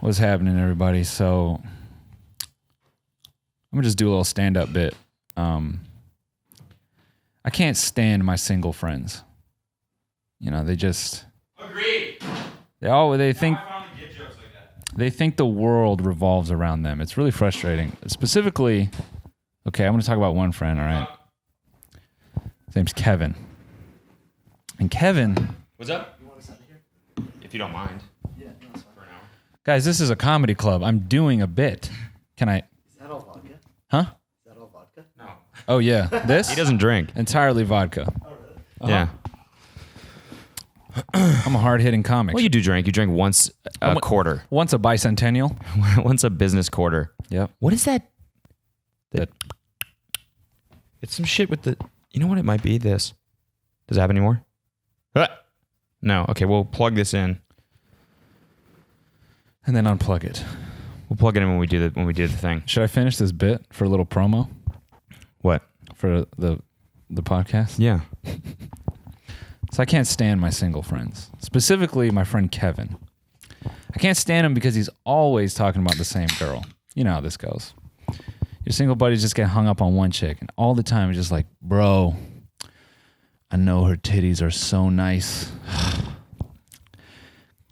What's happening, everybody? So I'm gonna just do a little stand-up bit. I can't stand my single friends. You know, they just agreed. They think they think the world revolves around them. It's really frustrating. Specifically, okay, I'm gonna talk about one friend. All right, his name's Kevin. And Kevin, what's up? You want to sit here? If you don't mind. Yeah, no, it's fine. For an hour. Guys, this is a comedy club. I'm doing a bit. Can I? Is that all vodka? Huh? Is that all vodka? No. Oh yeah, this He doesn't drink. entirely vodka. Oh, really? Yeah. I'm a hard-hitting comic. Well, you do drink. You drink once a quarter. Once a bicentennial. Once a business quarter. Yep. What is that? That It's some shit with the... You know what it might be? This. Does it have any more? No. Okay, we'll plug this in. and then unplug it. We'll plug it in when we do the thing. Should I finish this bit for a little promo What? for the podcast? Yeah. So I can't stand my single friends, specifically my friend Kevin. I can't stand him because he's always talking about the same girl. You know how this goes. Your single buddies just get hung up on one chick, and all the time it's just like, bro, I know her titties are so nice.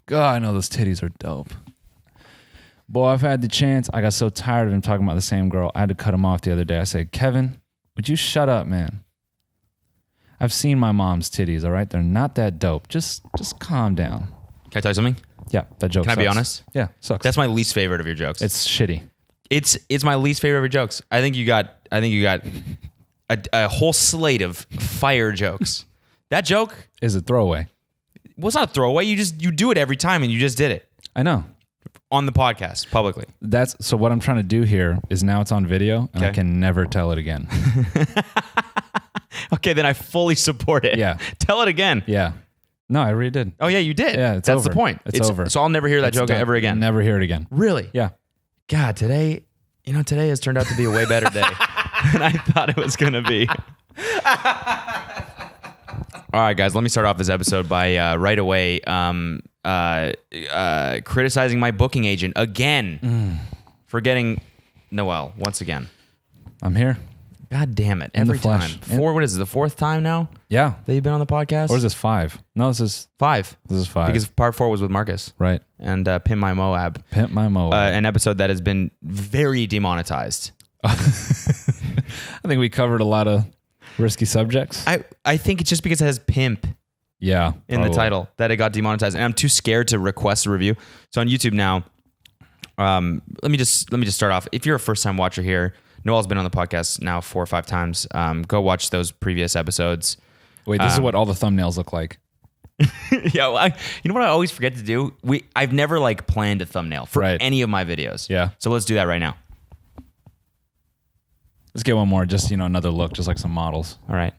God, I know those titties are dope. Boy, I've had the chance. I got so tired of him talking about the same girl. I had to cut him off the other day. I said, Kevin, would you shut up, man? I've seen my mom's titties, all right? They're not that dope. Just calm down. Can I tell you something? Yeah, that joke Can I be sucks. honest? Yeah, sucks. That's my least favorite of your jokes. It's shitty. It's my least favorite of your jokes. I think you got a whole slate of fire jokes. That joke Is a throwaway. was not a throwaway. You do it every time, and you just did it I know. on the podcast publicly. That's so what I'm trying to do here is now it's on video and I Okay. can never tell it again. Okay, then I fully support it. Yeah. Tell it again. Yeah. No, I already did. Oh yeah, you did. Yeah, it's That's over. the point. It's over. So I'll never hear that It's joke done. ever again. Never hear it again. Really? Yeah. God, today has turned out to be a way better day than I thought it was going to be. All right, guys, let me start off this episode by right away criticizing my booking agent again for getting Noel once again. I'm here. God damn it. In the Every flesh. time. What is it, the fourth time now Yeah. that you've been on the podcast? Or is this 5? No, this is 5. 5. Because part 4 was with Marcus right. and Pimp My Moab. Pimp my mo. An episode that has been very demonetized. I think we covered a lot of risky subjects. I think it's just because it has pimp Yeah. in the title that it got demonetized, and I'm too scared to request a review. So on YouTube now, let me just start off. If you're a first time watcher here, Noel's been on the podcast now 4 or 5 times. Go watch those previous episodes. Wait, this is what all the thumbnails look like. Yeah, well, you know what I always forget to do? I've never planned a thumbnail for Right. any of my videos. Yeah. So let's do that right now. Let's get one more. Just, another look, just like some models. All right.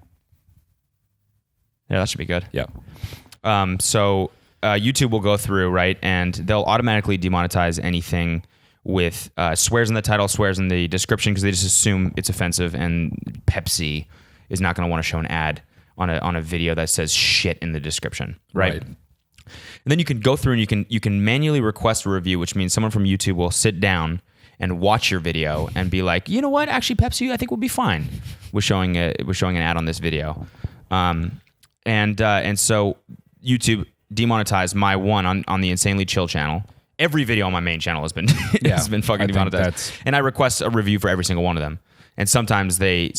Yeah, that should be good. Yeah. So YouTube will go through, right, and they'll automatically demonetize anything with swears in the title, swears in the description, because they just assume it's offensive, and Pepsi is not going to want to show an ad on a video that says shit in the description, right? And then you can go through and you can manually request a review, which means someone from YouTube will sit down and watch your video and be like, you know what, actually Pepsi I think would be fine with showing an ad on this video. And so YouTube demonetized my one on the Insanely Chill channel. Every video on my main channel has been fucking demonetized. And I request a review for every single one of them. And sometimes they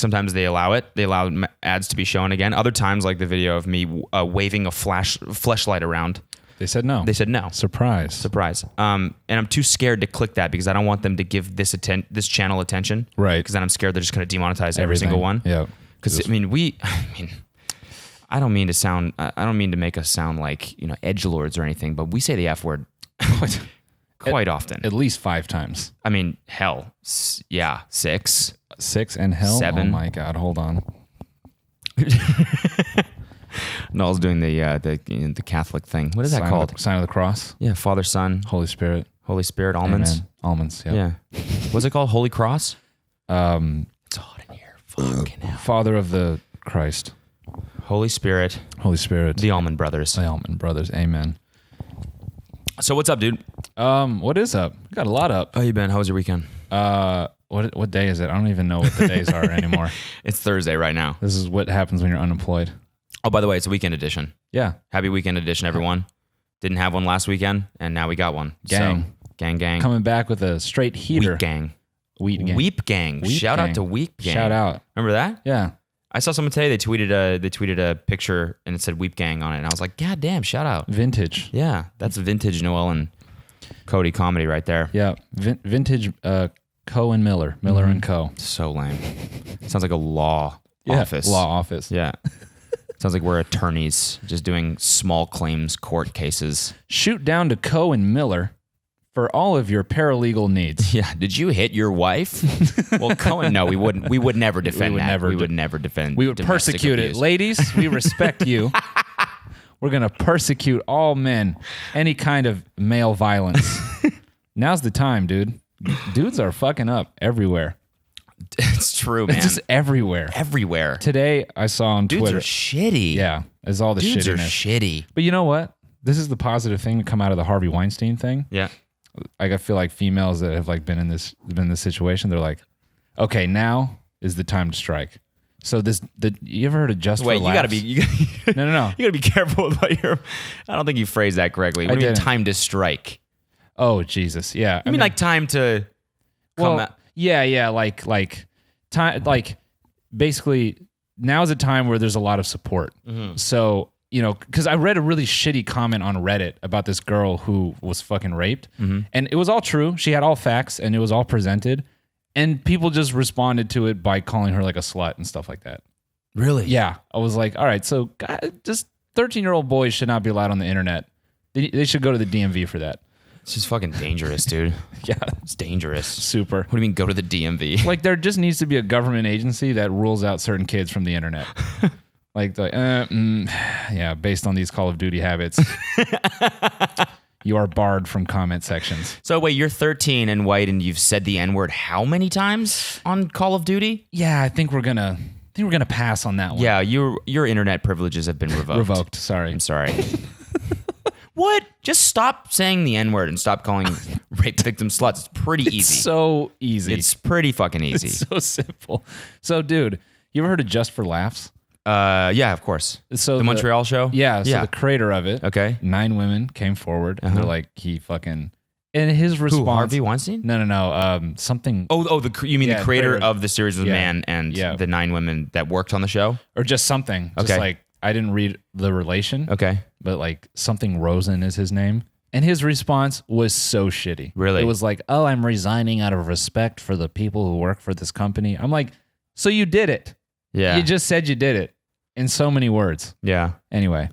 allow it. They allow ads to be shown again. Other times, like the video of me waving a fleshlight around, They said no. they said no. Surprise. And I'm too scared to click that because I don't want them to give this channel attention. Right. Because then I'm scared they're just going to demonetize every Everything. single one. Yeah. Because I don't mean to make us sound like edgelords or anything, but we say the F word quite often. At least 5 times. I mean, hell, 6. 6 and hell? 7. Oh my God, hold on. Noel's doing the Catholic thing. What is that called? Sign of the cross. Yeah, Father, Son, Holy Spirit. Holy Spirit, almonds. Amen. Almonds, Yeah. What's it called? Holy Cross? It's hot in here. Fucking hell. Father of the Christ. Holy Spirit. Holy Spirit. The Almond Brothers. The Almond Brothers. Amen. So what's up, dude? What is up? Got a lot up. How you been? How was your weekend? What day is it? I don't even know what the days are anymore. It's Thursday right now. This is what happens when you're unemployed. Oh, by the way, it's a weekend edition. Yeah. Happy weekend edition, everyone. Didn't have one last weekend, and now we got one. Gang. So, gang. Coming back with a straight heater. Weep gang. Wheat gang. Weep gang. Weep Shout gang. out to Weep gang. Shout out. Remember that? Yeah. I saw someone today. They tweeted a picture and it said Weep gang on it, and I was like, God damn, shout out. Vintage. Yeah, that's vintage Noel and Cody comedy right there. Yeah. Vintage Ko and Miller. Miller and Co. So lame. Sounds like a law Yeah, office. Law office. Yeah. Sounds like we're attorneys just doing small claims court cases. Shoot down to Ko and Miller for all of your paralegal needs. Yeah. Did you hit your wife? Well, Cohen, no, we wouldn't. We would never defend that. We would never defend. We would domestic persecute abuse. it. Ladies, we respect you. We're going to persecute all men. Any kind of male violence. Now's the time, dude. Dudes are fucking up everywhere. It's true, man. It's just everywhere. Everywhere. Today, I saw on Dudes Twitter. are shitty. Yeah, it's all the Dudes are shittiness. shitty. But you know what? This is the positive thing to come out of the Harvey Weinstein thing. Yeah. Like, I feel like females that have like been in this situation, they're like, okay, now is the time to strike. So you ever heard of just Wait, for you gotta laughs? be. No. You gotta be careful with what you're. I don't think you phrased that correctly. What do you mean didn't. time to strike? Oh, Jesus. Yeah. I mean like time to come out. Yeah, like time, like basically now is a time where there's a lot of support. Mm-hmm. So, because I read a really shitty comment on Reddit about this girl who was fucking raped, and it was all true. She had all facts, and it was all presented, and people just responded to it by calling her like a slut and stuff like that. Really? Yeah, I was like, all right, so just 13-year-old boys should not be allowed on the internet. They should go to the DMV for that. It's just fucking dangerous, dude. Yeah, It's dangerous. super. What do you mean go to the DMV? Like, there just needs to be a government agency that rules out certain kids from the internet. Yeah, based on these Call of Duty habits, you are barred from comment sections. So wait, you're 13 and white, and you've said the N-word how many times on Call of Duty? Yeah, I think we're gonna pass on that one. Yeah, your internet privileges have been revoked. Revoked. Sorry. I'm sorry. What? Just stop saying the N-word and stop calling rape victims sluts. It's pretty easy. It's so easy. It's pretty fucking easy. It's so simple. So, dude, you ever heard of Just for Laughs? Yeah, of course. So the Montreal show? Yeah. So the creator of it. Okay. 9 women came forward, and they're like, he fucking. And his response. Who, Harvey Weinstein? No. Something. You mean Yeah, the creator creator. of the series with Yeah. Man and Yeah. the 9 women that worked on the show? Or just something. Just Okay. like, I didn't read the relation. Okay. But like something Rosen is his name. And his response was so shitty. Really? It was like, oh, I'm resigning out of respect for the people who work for this company. I'm like, so you did it. Yeah. You just said you did it in so many words. Yeah. Anyway.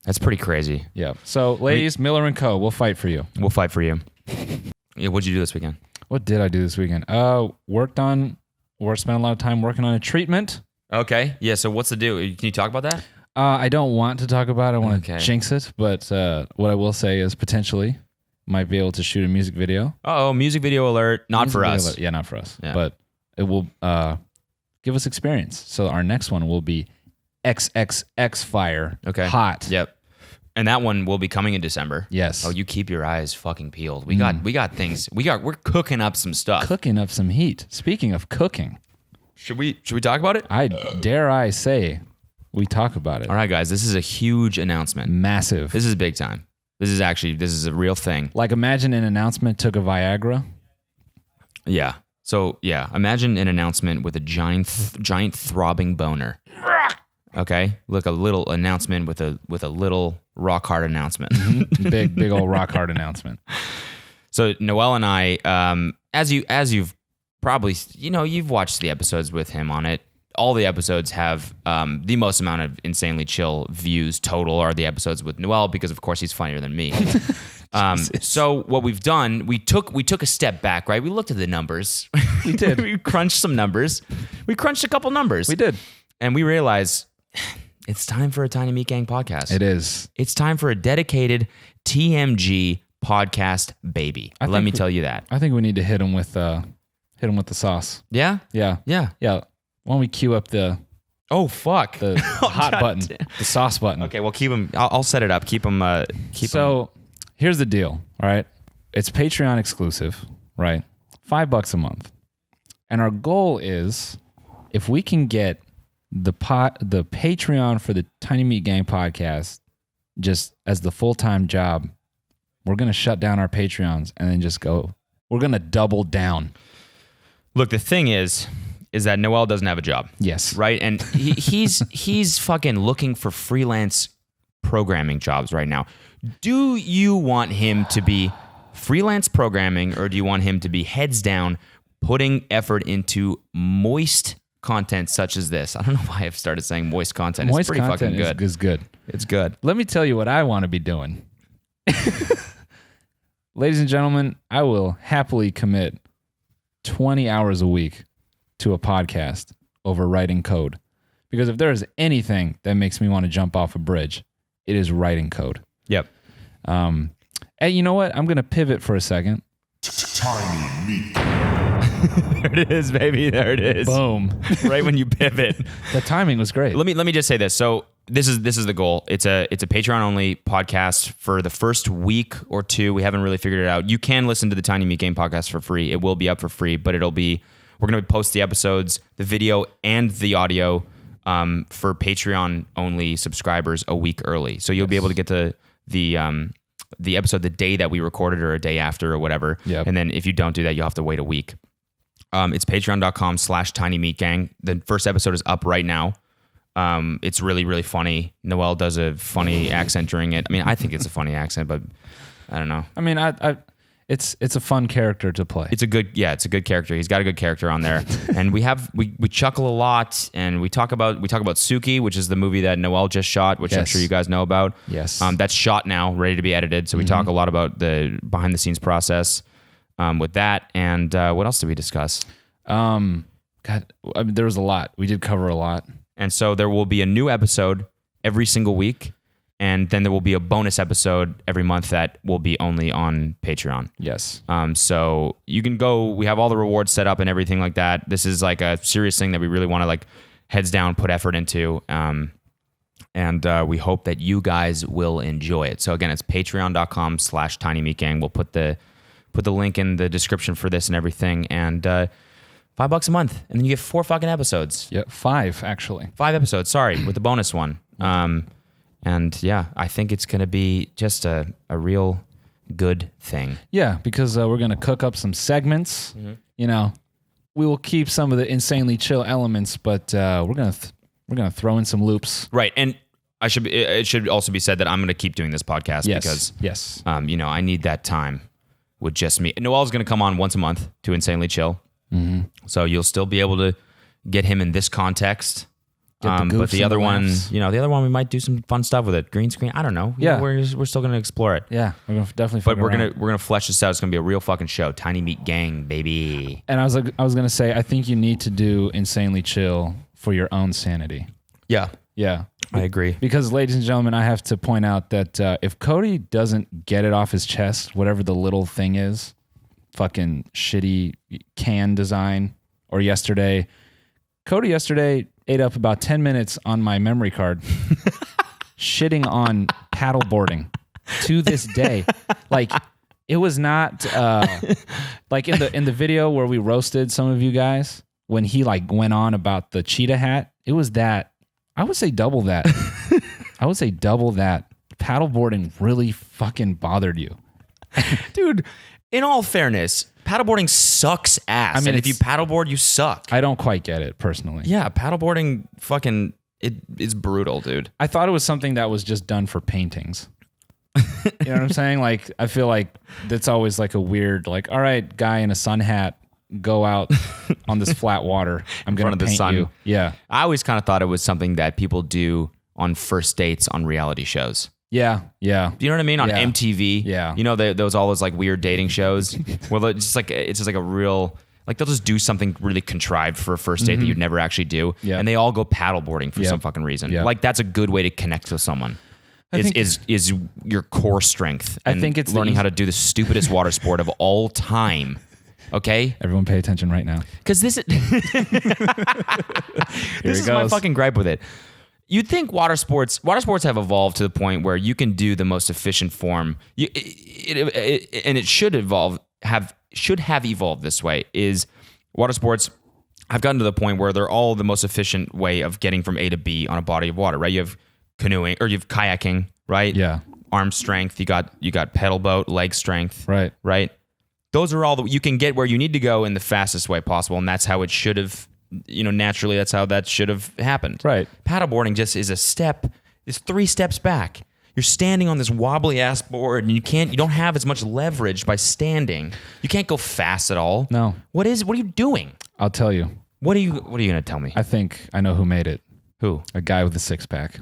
That's pretty crazy. Yeah. So, ladies, Miller and Co., we'll fight for you. We'll fight for you. Yeah, what'd you do this weekend? What did I do this weekend? Spent a lot of time working on a treatment. Okay. Yeah, so what's the deal? Can you talk about that? I don't want to talk about it. I want to Okay. jinx it. But what I will say is potentially might be able to shoot a music video. Oh, music video alert. Not Music for video us. alert. Yeah, not for us. Yeah. But it will give us experience. So our next one will be XXX Fire. Okay. Hot. Yep. And that one will be coming in December. Yes. Oh, you keep your eyes fucking peeled. We got things. We're cooking up some stuff. Cooking up some heat. Speaking of cooking, Should we talk about it? dare I say we talk about it. All right, guys. This is a huge announcement. Massive. This is big time. This is a real thing. Like, imagine an announcement took a Viagra. Yeah. So yeah, imagine an announcement with a giant throbbing boner. Okay, look, a little announcement with a little rock hard announcement. big old rock hard announcement. So Noel and I, as you've probably you've watched the episodes with him on it. All the episodes have the most amount of insanely chill views total are the episodes with Noel because of course he's funnier than me. So what we've done, we took a step back, right? We looked at the numbers. We did. We crunched some numbers. We crunched a couple numbers. We did. And we realized it's time for a Tiny Meat Gang podcast. It is. It's time for a dedicated TMG podcast, baby. Let me tell you that. I think we need to hit him with the sauce. Yeah? Yeah. Yeah. Yeah. Why don't we cue up the Oh, fuck. hot God button, damn. the sauce button? Okay, well, keep him. I'll set it up. Keep him. So here's the deal, all right? It's Patreon exclusive, right? $5 a month. And our goal is if we can get the Patreon for the Tiny Meat Gang podcast just as the full-time job, we're going to shut down our Patreons and then just go. We're going to double down. Look, the thing is that Noel doesn't have a job. Yes. Right? And he's fucking looking for freelance programming jobs right now. Do you want him to be freelance programming, or do you want him to be heads down putting effort into moist content such as this? I don't know why I've started saying moist content. It's pretty fucking good. Is good. It's good. Let me tell you what I want to be doing. Ladies and gentlemen, I will happily commit 20 hours a week to a podcast over writing code. Because if there is anything that makes me want to jump off a bridge, it is writing code. Yep. Hey, you know what? I'm going to pivot for a second. Tiny Meat. There it is, baby. There it is. Boom. Right when you pivot. The timing was great. Let me just say this. So this is the goal. It's a Patreon only podcast for the first week or two. We haven't really figured it out. You can listen to the Tiny Meat Game podcast for free. It will be up for free, but we're going to post the episodes, the video and the audio for Patreon only subscribers a week early. So you'll be able to get the episode the day that we recorded or a day after or whatever. Yep. And then if you don't do that, you'll have to wait a week. It's patreon.com/tinymeatgang. The first episode is up right now. It's really, really funny. Noel does a funny accent during it. I mean, I think it's a funny accent, but I don't know. I mean, it's a fun character to play. It's a good character. He's got a good character on there. And we chuckle a lot, and we talk about Suki, which is the movie that Noel just shot, which I'm Yes. sure you guys know about. Yes. That's shot now, ready to be edited. So we talk a lot about the behind the scenes process with that. And what else did we discuss? God, I mean, there was a lot. We did cover a lot. And so there will be a new episode every single week. And then there will be a bonus episode every month that will be only on Patreon. Yes. So you can go, we have all the rewards set up and everything like that. This is like a serious thing that we really want to like heads down, put effort into. And we hope that you guys will enjoy it. So again, it's patreon.com/tinymeatgang. We'll put the link in the description for this and everything. And $5 a month. And then you get 4 fucking episodes. Yeah, 5 actually. 5 episodes, sorry, with the bonus one. And yeah, I think it's going to be just a real good thing. Yeah, because we're going to cook up some segments. You know, we will keep some of the insanely chill elements, but we're going to throw in some loops. Right. And it should also be said that I'm going to keep doing this podcast because I need that time with just me. Noel's going to come on once a month to Insanely Chill. Mm-hmm. So you'll still be able to get him in this context. But the other one, we might do some fun stuff with it. Green screen, I don't know. We're still going to explore it. Yeah, we're going to definitely. But we're gonna flesh this out. It's going to be a real fucking show. Tiny Meat Gang, baby. And I was going to say, I think you need to do Insanely Chill for your own sanity. Yeah, Yeah, I agree. because ladies and gentlemen, I have to point out that if Cody doesn't get it off his chest, whatever the little thing is, fucking shitty can design, or Cody yesterday ate up about 10 minutes on my memory card, shitting on paddleboarding to this day. Like, it was not like in the video where we roasted some of you guys when he like went on about the cheetah hat. It was that. I would say double that. Paddleboarding really fucking bothered you. Dude, in all fairness, paddleboarding sucks ass. I mean, and if you paddleboard, you suck. I don't quite get it personally. Yeah, paddleboarding fucking it's brutal, dude. I thought it was something that was just done for paintings. You know what I'm saying? Like, I feel like that's always like a weird, like, all right, guy in a sun hat, go out on this flat water. I'm going to paint sun. you. Yeah. I always kind of thought it was something that people do on first dates on reality shows. Yeah. Yeah. Do you know what I mean? On Yeah. MTV. Yeah. You know, those all those like weird dating shows. Well, it's just like a real, like they'll just do something really contrived for a first date that you'd never actually do. Yeah. And they all go paddleboarding for Yeah. some fucking reason. Yeah. Like that's a good way to connect with someone. I think- Is your core strength. I And think it's learning the how to do the stupidest water sport of all time. Okay? Everyone pay attention right now. Because this is my goes. fucking gripe with it. you'd think water sports have evolved to the point where you can do the most efficient form. And it should have evolved this way. Is water sports have gotten to the point where they're all the most efficient way of getting from A to B on a body of water, right? You have canoeing or you have kayaking, right? Yeah. Arm strength. You got pedal boat, leg strength, Right. Right. Those are all you can get where you need to go in the fastest way possible, and that's how it should have. Naturally, that's how that should have happened. Right. Paddleboarding just is is 3 steps back. You're standing on this wobbly ass board, and you don't have as much leverage by standing. You can't go fast at all. No. What are you doing? I'll tell you. What are you gonna tell me? I think I know who made it. Who? A guy with a 6-pack.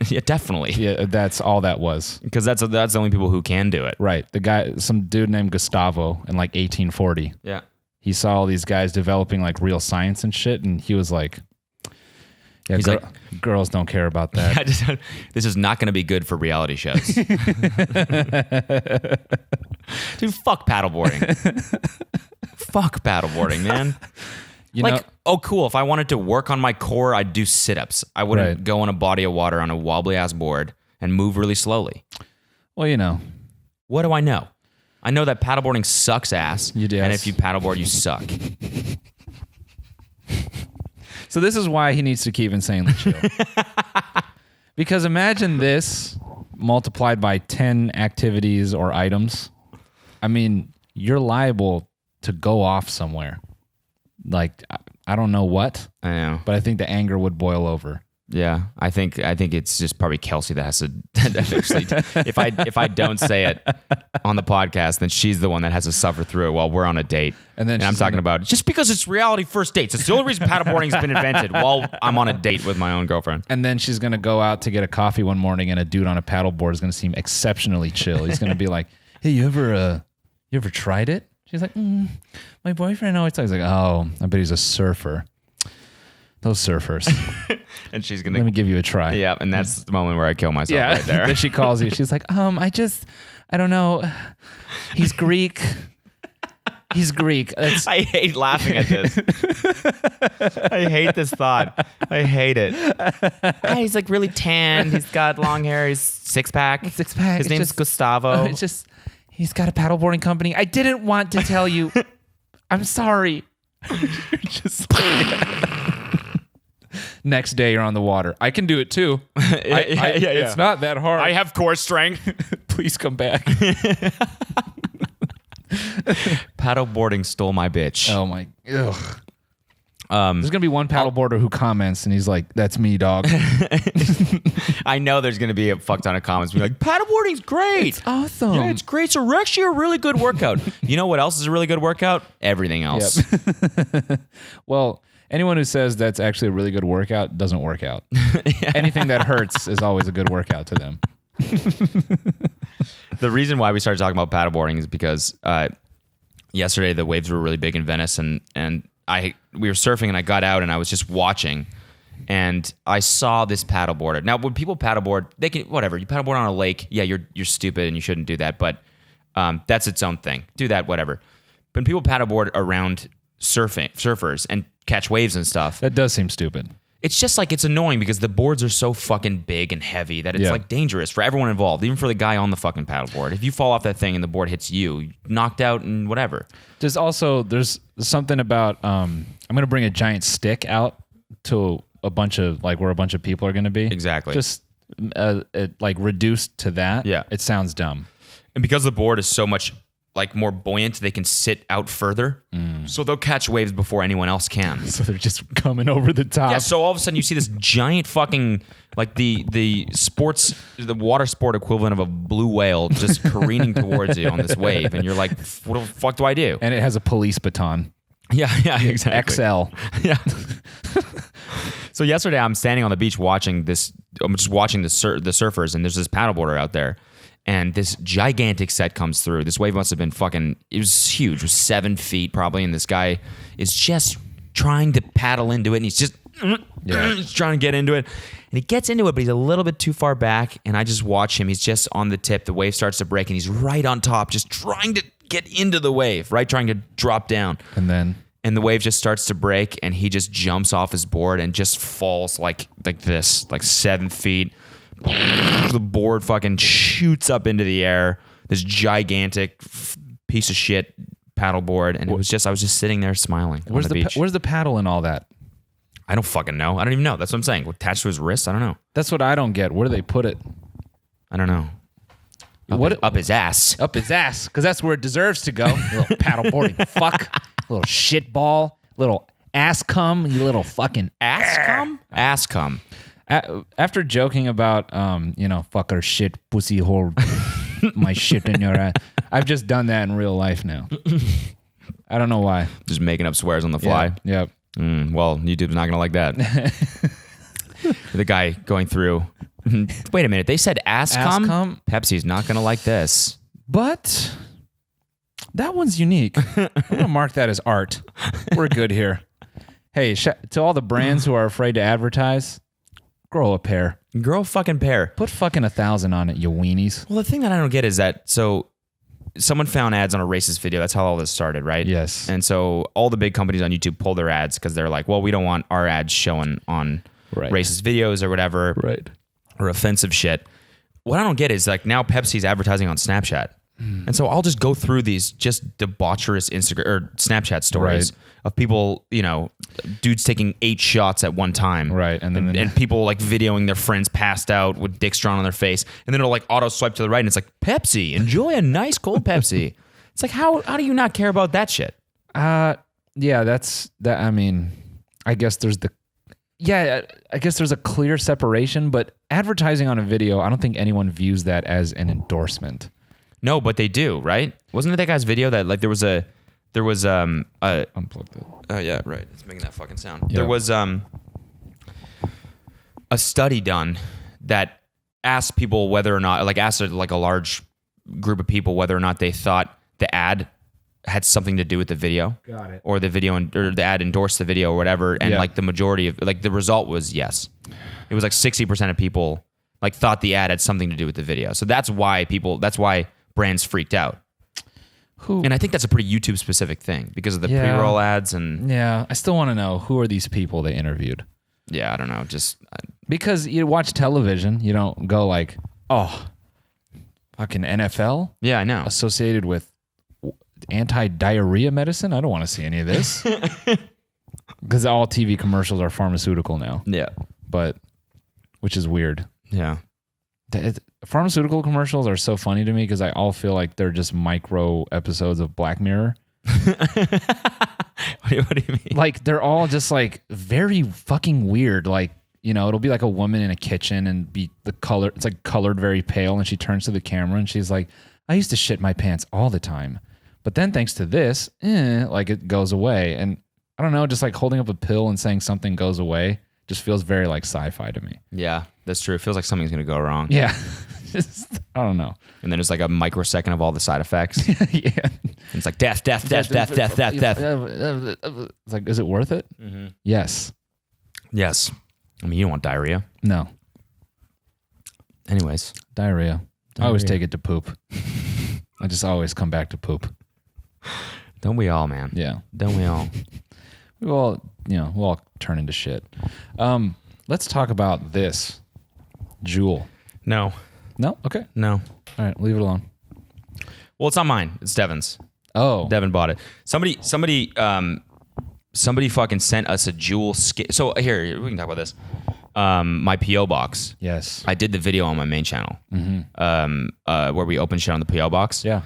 Yeah, definitely. Yeah, that's all that was. Because that's the only people who can do it. Right. The guy, some dude named Gustavo in like 1840. Yeah. He saw all these guys developing like real science and shit, and he was like, "Yeah, He's like, girls don't care about that." This is not going to be good for reality shows. Dude, fuck paddleboarding. Fuck paddleboarding, man. You know, Oh, cool. If I wanted to work on my core, I'd do sit-ups. I wouldn't Right. go on a body of water on a wobbly ass board and move really slowly. well, What do I know? I know that paddleboarding sucks ass. You do. And if you paddleboard, you suck. so this is why he needs to keep insanely chill. Because imagine this multiplied by 10 activities or items. I mean, you're liable to go off somewhere. Like, I don't know what, I know. but I think the anger would boil over. Yeah, I think it's just probably Kelsey that has to eventually. If I don't say it on the podcast, then she's the one that has to suffer through it while we're on a date. And then I'm she's talking gonna- about just because it's reality first dates. It's the only reason paddleboarding has been invented while I'm on a date with my own girlfriend. And then she's going to go out to get a coffee one morning, and a dude on a paddleboard is going to seem exceptionally chill. He's going to be like, "Hey, you ever tried it?" She's like, "My boyfriend always talks." Like, "Oh, I bet he's a surfer." Those surfers. And she's Let me gonna, give you a try. yeah, and that's the moment where I kill myself Yeah. right there. Then she calls you. She's like, I don't know. He's Greek. He's Greek. It's, I hate laughing at this. I hate this thought. I hate it. He's like really tan. He's got long hair. He's 6-pack. 6-pack. His It's name's just- Gustavo. it's just, he's got a paddleboarding company. I didn't want to tell you. I'm sorry. You're just like, next day you're on the water. I can do it too. It's not that hard. I have core strength. Please come back. Paddleboarding stole my bitch. Oh my. Ugh. There's gonna be one paddleboarder who comments and he's like, "That's me, dog." I know there's going to be a fuck ton of comments being like, paddleboarding's great. It's awesome. Yeah, it's great. So we're actually a really good workout. You know what else is a really good workout? Everything else. Well, anyone who says that's actually a really good workout doesn't work out. Anything that hurts is always a good workout to them. The reason why we started talking about paddleboarding is because yesterday the waves were really big in Venice, and we were surfing, and I got out and I was just watching, and I saw this paddleboarder. Now, when people paddleboard, they can whatever. You paddleboard on a lake, yeah, you're stupid and you shouldn't do that, but that's its own thing. Do that, whatever. But when people paddleboard around surfers and catch waves and stuff, That does seem stupid. it's just like it's annoying because the boards are so fucking big and heavy that it's Yeah. like dangerous for everyone involved, even for the guy on the fucking paddleboard. If you fall off that thing and the board hits you, you're knocked out and whatever. There's something about I'm gonna bring a giant stick out to a bunch of like where a bunch of people are gonna be. Exactly. Just like reduced to that. Yeah. It sounds dumb. And because the board is so much like more buoyant, they can sit out further. So they'll catch waves before anyone else can. So they're just coming over the top. Yeah, so all of a sudden you see this giant fucking like the water sport equivalent of a blue whale just careening towards you on this wave, and you're like, what the fuck do I do? And it has a police baton. Yeah, exactly. XL. Yeah. So yesterday I'm standing on the beach watching this. I'm just watching the surfers, and there's this paddleboarder out there, and this gigantic set comes through. This wave must have been fucking. It was huge. It was 7 feet probably, and this guy is just trying to paddle into it, and he's just he's trying to get into it, and he gets into it, but he's a little bit too far back, and I just watch him. He's just on the tip. The wave starts to break, and he's right on top, just trying to get into the wave, right, trying to drop down. And then and the wave just starts to break, and he just jumps off his board and just falls like this, like 7 feet. The board fucking shoots up into the air. This gigantic piece of shit paddleboard, and I was just sitting there smiling on the beach. Where's the paddle and all that? I don't fucking know. I don't even know. That's what I'm saying. Attached to his wrist? I don't know. That's what I don't get. Where do they put it? I don't know. Up his ass. Up his ass, because that's where it deserves to go. You little paddleboarding fuck. Little shit ball. Little ass cum. You little fucking Ass cum? Ass cum. After joking about, fucker shit, pussy hole, my shit in your ass, I've just done that in real life now. I don't know why. Just making up swears on the fly. Yeah. Well, YouTube's not going to like that. The guy going through. Wait a minute. They said ass cum? Pepsi's not going to like this. But that one's unique. I'm going to mark that as art. We're good here. Hey, to all the brands who are afraid to advertise, grow a pair. Grow a fucking pair. Put fucking 1,000 on it, you weenies. Well, the thing that I don't get is that, so someone found ads on a racist video. That's how all this started, right? Yes. And so all the big companies on YouTube pull their ads because they're like, well, we don't want our ads showing on racist videos or whatever. Right. Or offensive shit. What I don't get is like now Pepsi's advertising on Snapchat. And so I'll just go through these just debaucherous Instagram or Snapchat stories of people, dudes taking 8 shots at one time. Right. And people like videoing their friends passed out with dicks drawn on their face. And then it'll like auto swipe to the right and it's like, Pepsi, enjoy a nice cold Pepsi. It's like, how do you not care about that shit? Yeah, that's that. I mean, I guess there's a clear separation, but advertising on a video, I don't think anyone views that as an endorsement. No, but they do, right? Wasn't it that guy's video that like there was Unplugged it. oh yeah, right. It's making that fucking sound. Yeah. There was a study done that asked people whether or not, like asked like a large group of people whether or not they thought the ad had something to do with the video. Got it. Or the video or the ad endorsed the video or whatever, and like the majority of like the result was yes. It was like 60% of people like thought the ad had something to do with the video. So that's why brands freaked out. And I think that's a pretty YouTube specific thing because of the pre-roll ads and I still want to know who are these people they interviewed. Yeah, I don't know. Just because you watch television, you don't go like, oh, fucking NFL. Yeah, I know. Associated with anti-diarrhea medicine. I don't want to see any of this because all TV commercials are pharmaceutical now. Yeah, but which is weird. Yeah. Pharmaceutical commercials are so funny to me because I all feel like they're just micro episodes of Black Mirror. What do you mean? Like they're all just like very fucking weird. Like, it'll be like a woman in a kitchen and be the color. It's like colored very pale. And she turns to the camera and she's like, I used to shit my pants all the time. But then thanks to this, like it goes away. And I don't know, just like holding up a pill and saying something goes away just feels very like sci-fi to me. Yeah, that's true. It feels like something's going to go wrong. Yeah. I don't know. And then it's like a microsecond of all the side effects. Yeah. And it's like death. It's like, is it worth it? Mm-hmm. Yes. Yes. I mean, you don't want diarrhea. No. Anyways. Diarrhea. I always take it to poop. I just always come back to poop. Don't we all, man? Yeah. Don't we all? we'll all turn into shit. Let's talk about this. Juul. No. No? Okay. No. All right, leave it alone. Well, it's not mine. It's Devin's. Oh. Devin bought it. Somebody fucking sent us a Juul skin. So here, we can talk about this. My P.O. box. Yes. I did the video on my main channel. Mm-hmm. Where we open shit on the P.O. box. Yeah.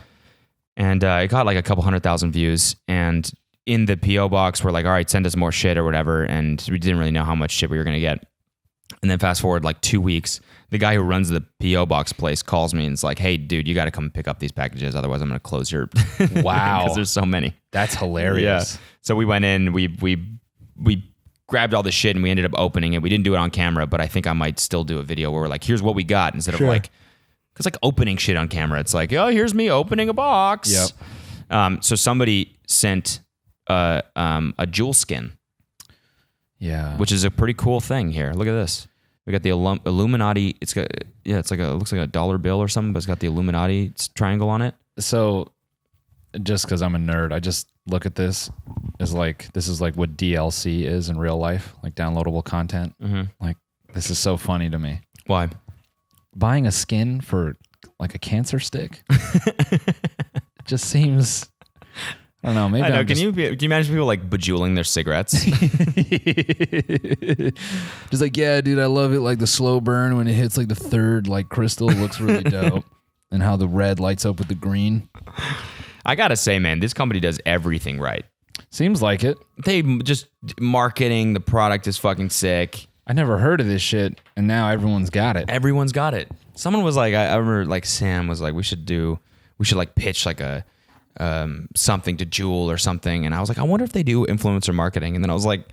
And it got like a couple 100,000 views. And in the P.O. box, we're like, all right, send us more shit or whatever. And we didn't really know how much shit we were going to get. And then fast forward like 2 weeks, the guy who runs the P.O. box place calls me and is like, hey, dude, you got to come pick up these packages. Otherwise, I'm going to close your... Wow. Because there's so many. That's hilarious. Yeah. So we went in, we grabbed all the shit and we ended up opening it. We didn't do it on camera, but I think I might still do a video where we're like, here's what we got instead of like... Because like opening shit on camera, it's like, oh, here's me opening a box. Yep. So somebody sent a Juul skin. Yeah. Which is a pretty cool thing here. Look at this. We got the Illuminati. It's got it looks like a dollar bill or something, but it's got the Illuminati triangle on it. So, just because I'm a nerd, I just look at this. is like, this is like what DLC is in real life, like downloadable content. Like, this is so funny to me. Why? Buying a skin for like a cancer stick just seems, I don't know. Maybe I know. I'm Can just, you imagine people like bejeweling their cigarettes? just like, yeah, dude, I love it. Like the slow burn when it hits like the third like crystal looks really dope, and how the red lights up with the green. I gotta say, man, this company does everything right. Seems like it. They just marketing the product is fucking sick. I never heard of this shit, and now everyone's got it. Everyone's got it. Someone was like, I remember like Sam was like, we should like pitch like a something to Juul or something, and I was like, I wonder if they do influencer marketing, and then I was like,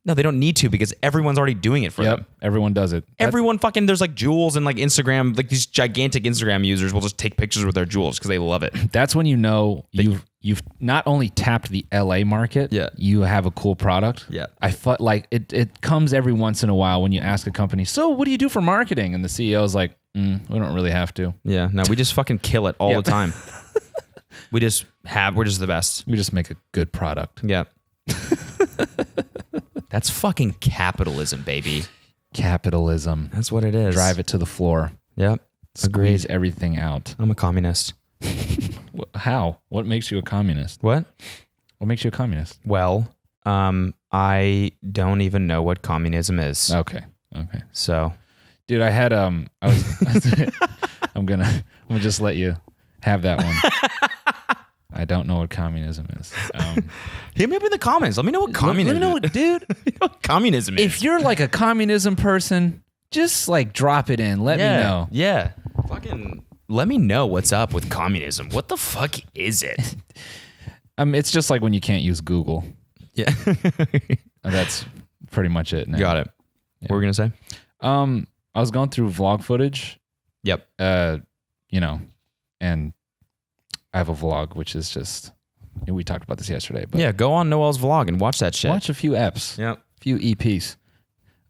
no, they don't need to because everyone's already doing it for them. Everyone does it. Everyone fucking, there's like Juuls and like Instagram, like these gigantic Instagram users will just take pictures with their Juuls because they love it. That's when you know you've not only tapped the LA market, you have a cool product. Yeah. I thought like it comes every once in a while when you ask a company, so what do you do for marketing? And the CEO is like, we don't really have to. Yeah, no, we just fucking kill it all the time. we're just the best. We just make a good product. Yeah. That's fucking capitalism, baby. Capitalism. That's what it is. Drive it to the floor. Yep. Squeeze everything out. I'm a communist. How? What makes you a communist? What? What makes you a communist? Well, I don't even know what communism is. Okay. So, dude, I had I'm gonna just let you have that one. I don't know what communism is. hit me up in the comments. Let me know what communism is. Let me know what, dude. Let me know what communism is. If you're like a communism person, just like drop it in. Let me know. Yeah. Fucking let me know what's up with communism. What the fuck is it? It's just like when you can't use Google. Yeah. That's pretty much it. Now. Got it. Yeah. What were we gonna say? I was going through vlog footage. Yep. And I have a vlog, which is just, we talked about this yesterday, but Yeah, go on Noel's vlog and watch that shit. watch a few EPs, Yep. a few EPs.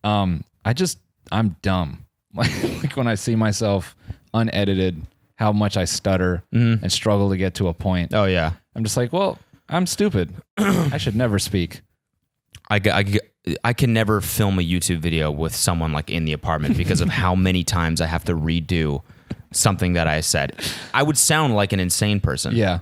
I'm dumb. Like when I see myself unedited, how much I stutter and struggle to get to a point. Oh yeah. I'm just like, well, I'm stupid. I should never speak. I can never film a YouTube video with someone like in the apartment because of how many times I have to redo something that I said. I would sound like an insane person. Yeah.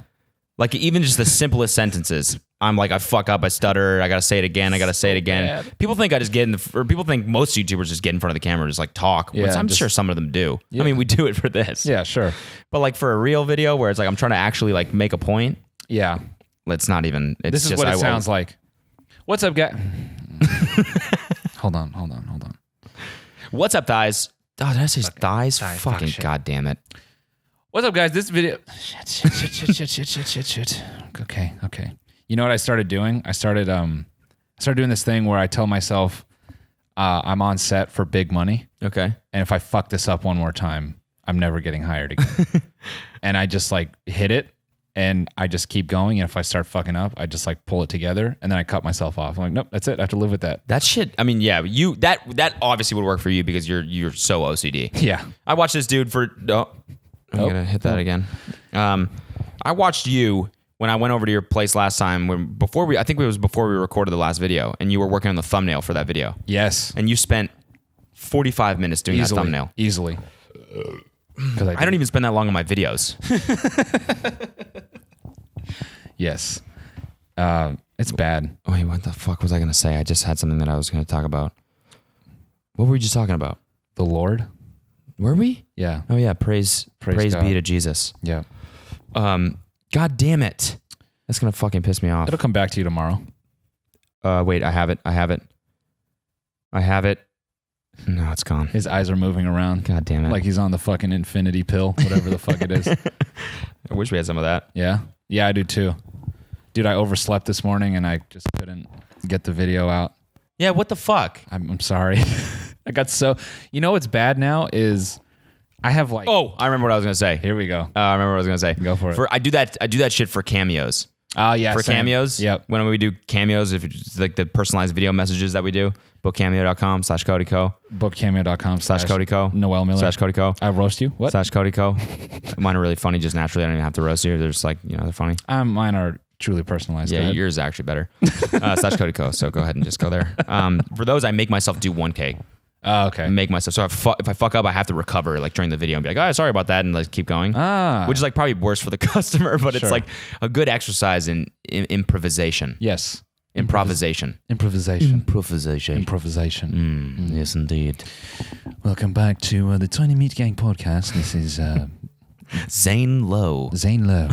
Like even just the simplest sentences. I'm like, I fuck up, I stutter, I gotta say it again, I gotta say it again. bad. People think I just people think most YouTubers just get in front of the camera and just like talk. Yeah, which I'm just- sure some of them do. Yeah. I mean, we do it for this. Yeah, sure. But like for a real video where it's like I'm trying to actually like make a point, Yeah. it's not even. It's This is just, what I it will- sounds like. What's up, guy? Hold on. What's up, thighs? Oh, did I say thighs? thighs, Fucking fuck, shit. goddamn it! What's up, guys? This video. Shit. Okay. You know what I started doing? I started doing this thing where I tell myself I'm on set for big money, Okay. and if I fuck this up one more time, I'm never getting hired again. And I just like hit it, and I just keep going. And if I start fucking up, I just like pull it together, and then I cut myself off. I'm like, nope, that's it. I have to live with that. That shit. I mean, yeah, that obviously would work for you because you're so OCD. Yeah. I watched this dude for. Oh, I'm gonna hit that again. I watched you when I went over to your place last time. I think it was before we recorded the last video, and you were working on the thumbnail for that video. Yes. And you spent 45 minutes doing that thumbnail. Easily. Because I don't even spend that long on my videos. Yes. It's bad. Wait, what the fuck was I gonna say? I just had something that I was gonna talk about. What were we just talking about? The Lord. Were we? Yeah. Oh yeah, praise God. be to Jesus. Yeah. God damn it. That's gonna fucking piss me off. It'll come back to you tomorrow. Wait, I have it. No, it's gone. His eyes are moving around. God damn it. Like he's on the fucking infinity pill, whatever the fuck it is. I wish we had some of that. Yeah. Yeah, I do too. Dude, I overslept this morning and I just couldn't get the video out. Yeah, what the fuck? I'm sorry. I got so, you know what's bad now is I have like, Oh, I remember what I was gonna say. here we go. I remember what I was gonna say. Go for it. I do that shit for Cameos. Oh, yeah. For same. Cameos. Yep. When we do Cameos, if it's like the personalized video messages that we do, bookcameo.com/Cody Ko Bookcameo.com/Cody Ko Noel Miller. /Cody Ko I roast you? What? /Cody Ko. Mine are really funny just naturally. I don't even have to roast you. They're just like, they're funny. Mine are truly personalized. Yeah, yours is actually better. Slash Cody Ko. So go ahead and just go there. For those, I make myself do 1K. Oh, okay. Make myself. So if I fuck up, I have to recover like during the video and be like, oh, sorry about that, and like keep going. Which is like probably worse for the customer, but it's like a good exercise in improvisation. Yes. Improvisation. Improvisation. Yes, indeed. Welcome back to the Tiny Meat Gang podcast. This is Zane Lowe. Zane Lowe.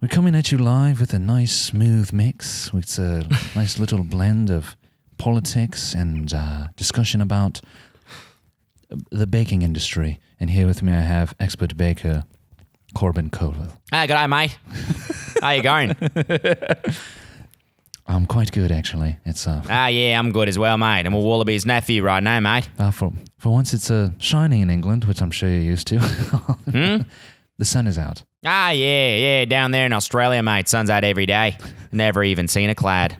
We're coming at you live with a nice smooth mix. It's a nice little blend of politics and discussion about the baking industry. And here with me I have expert baker Corbin Colwell. Hi, good day, mate. How you going? I'm quite good, actually. It's yeah, I'm good as well, mate. I'm a Wallaby's nephew right now, mate. for once it's shiny in England, which I'm sure you're used to. The sun is out. Yeah, down there in Australia, mate. Sun's out every day. Never even seen a cloud.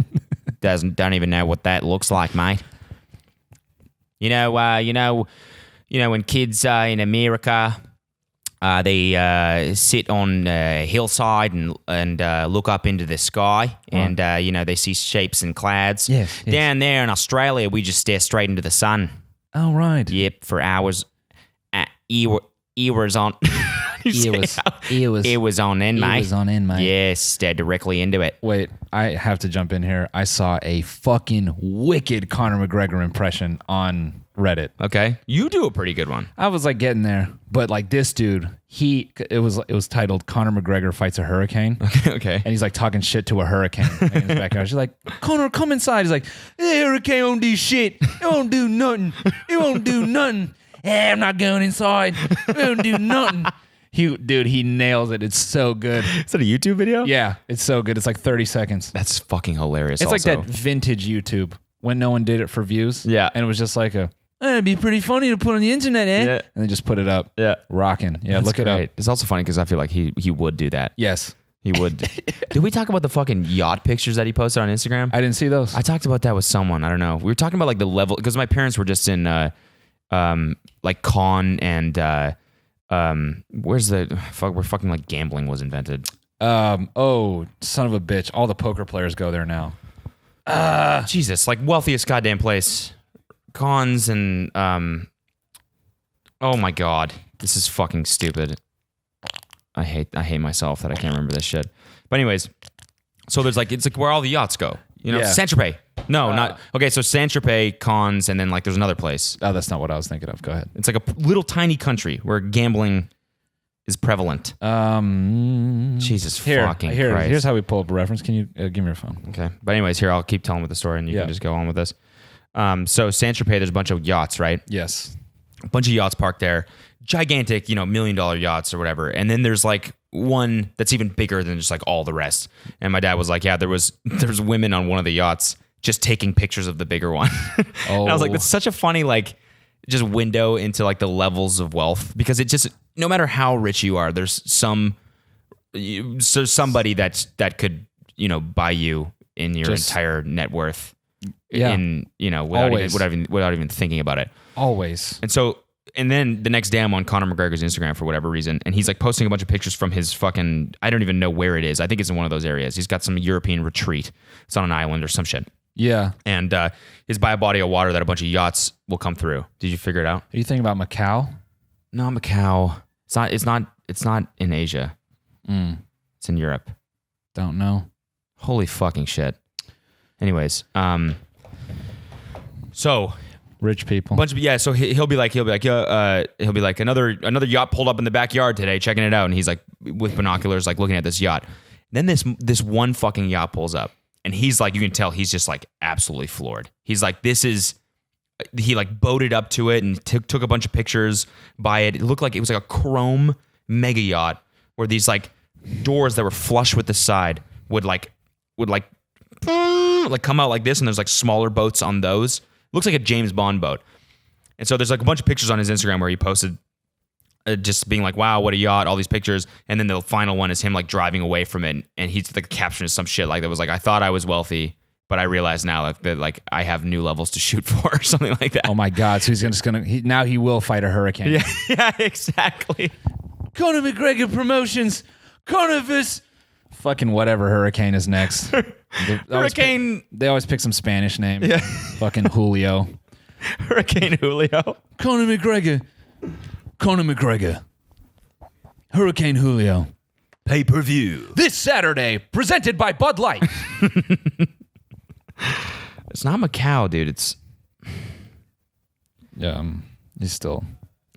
Don't even know what that looks like, mate. You know when kids in America, they sit on a hillside and look up into the sky, and they see shapes and clouds. Yes. Down there in Australia, we just stare straight into the sun. Oh, right. Yep, for hours. Ears on. It was on end, mate. It was on end, mate. Yes, stare directly into it. Wait, I have to jump in here. I saw a fucking wicked Conor McGregor impression on Reddit. Okay, you do a pretty good one. I was like getting there, but like this dude, it was titled Conor McGregor fights a hurricane. Okay, and he's like talking shit to a hurricane in his backyard. She's like, Conor, come inside. He's like, the hurricane won't do shit. It won't do nothing. It won't do nothing. I'm not going inside. It won't do nothing. He nails it. It's so good. Is that a YouTube video? Yeah, it's so good. It's like 30 seconds. That's fucking hilarious. It's also. like that vintage YouTube when no one did it for views. Yeah. And it was just like it'd be pretty funny to put on the internet, eh? Yeah. And then just put it up. Yeah. Rocking. Yeah, That's look it great. up. It's also funny because I feel like he would do that. Yes. He would. Did we talk about the fucking yacht pictures that he posted on Instagram? I didn't see those. I talked about that with someone. I don't know. We were talking about like the level because my parents were just in like con and where's the fuck where fucking like gambling was invented. Oh, son of a bitch. All the poker players go there now. Jesus, like wealthiest goddamn place. Cons and oh my god. This is fucking stupid. I hate myself that I can't remember this shit. But anyways, so there's like it's like where all the yachts go. You know, Yeah. Saint-Tropez. No, not okay. So Saint-Tropez, Cons, and then like there's another place. Oh, that's not what I was thinking of. Go ahead. It's like a little tiny country where gambling is prevalent. Jesus fucking Christ. Here's how we pull up a reference. Can you give me your phone? Okay. But anyways, here I'll keep telling with the story and you Yeah. can just go on with this. So Saint-Tropez, there's a bunch of yachts, right? Yes. A bunch of yachts parked there. Gigantic, $1 million yachts or whatever. And then there's like one that's even bigger than just like all the rest. And my dad was like, yeah, there's women on one of the yachts just taking pictures of the bigger one. And I was like, that's such a funny like just window into like the levels of wealth because it just no matter how rich you are, there's somebody that could buy you in your entire net worth. Yeah. Without even thinking about it. Always. And then the next day I'm on Conor McGregor's Instagram for whatever reason, and he's like posting a bunch of pictures from his fucking, I don't even know where it is. I think it's in one of those areas. He's got some European retreat. It's on an island or some shit. Yeah. And he's by a body of water that a bunch of yachts will come through. Did you figure it out? Are you thinking about Macau? No, Macau. It's not in Asia. It's in Europe. Don't know. Holy fucking shit. Anyways, so Rich people. So he'll be like another yacht pulled up in the backyard today, checking it out, and he's like with binoculars, like looking at this yacht. Then this one fucking yacht pulls up, and he's like, you can tell he's just like absolutely floored. He's like, he like boated up to it and took a bunch of pictures by it. It looked like it was like a chrome mega yacht where these like doors that were flush with the side would come out like this, and there's like smaller boats on those. Looks like a James Bond boat. And so there's like a bunch of pictures on his Instagram where he posted just being like, wow, what a yacht, all these pictures. And then the final one is him like driving away from it. And he's like captioning some shit like that was like, I thought I was wealthy, but I realize now that like I have new levels to shoot for or something like that. Oh my God. So he's now he will fight a hurricane. Yeah, exactly. Conor McGregor promotions. Conor vs. Fucking whatever hurricane is next. Hurricane. They always pick some Spanish name. Yeah. Fucking Julio. Hurricane Julio. Conor McGregor. Hurricane Julio. Pay-per-view. This Saturday, presented by Bud Light. It's not Macau, dude. It's... Yeah, he's still...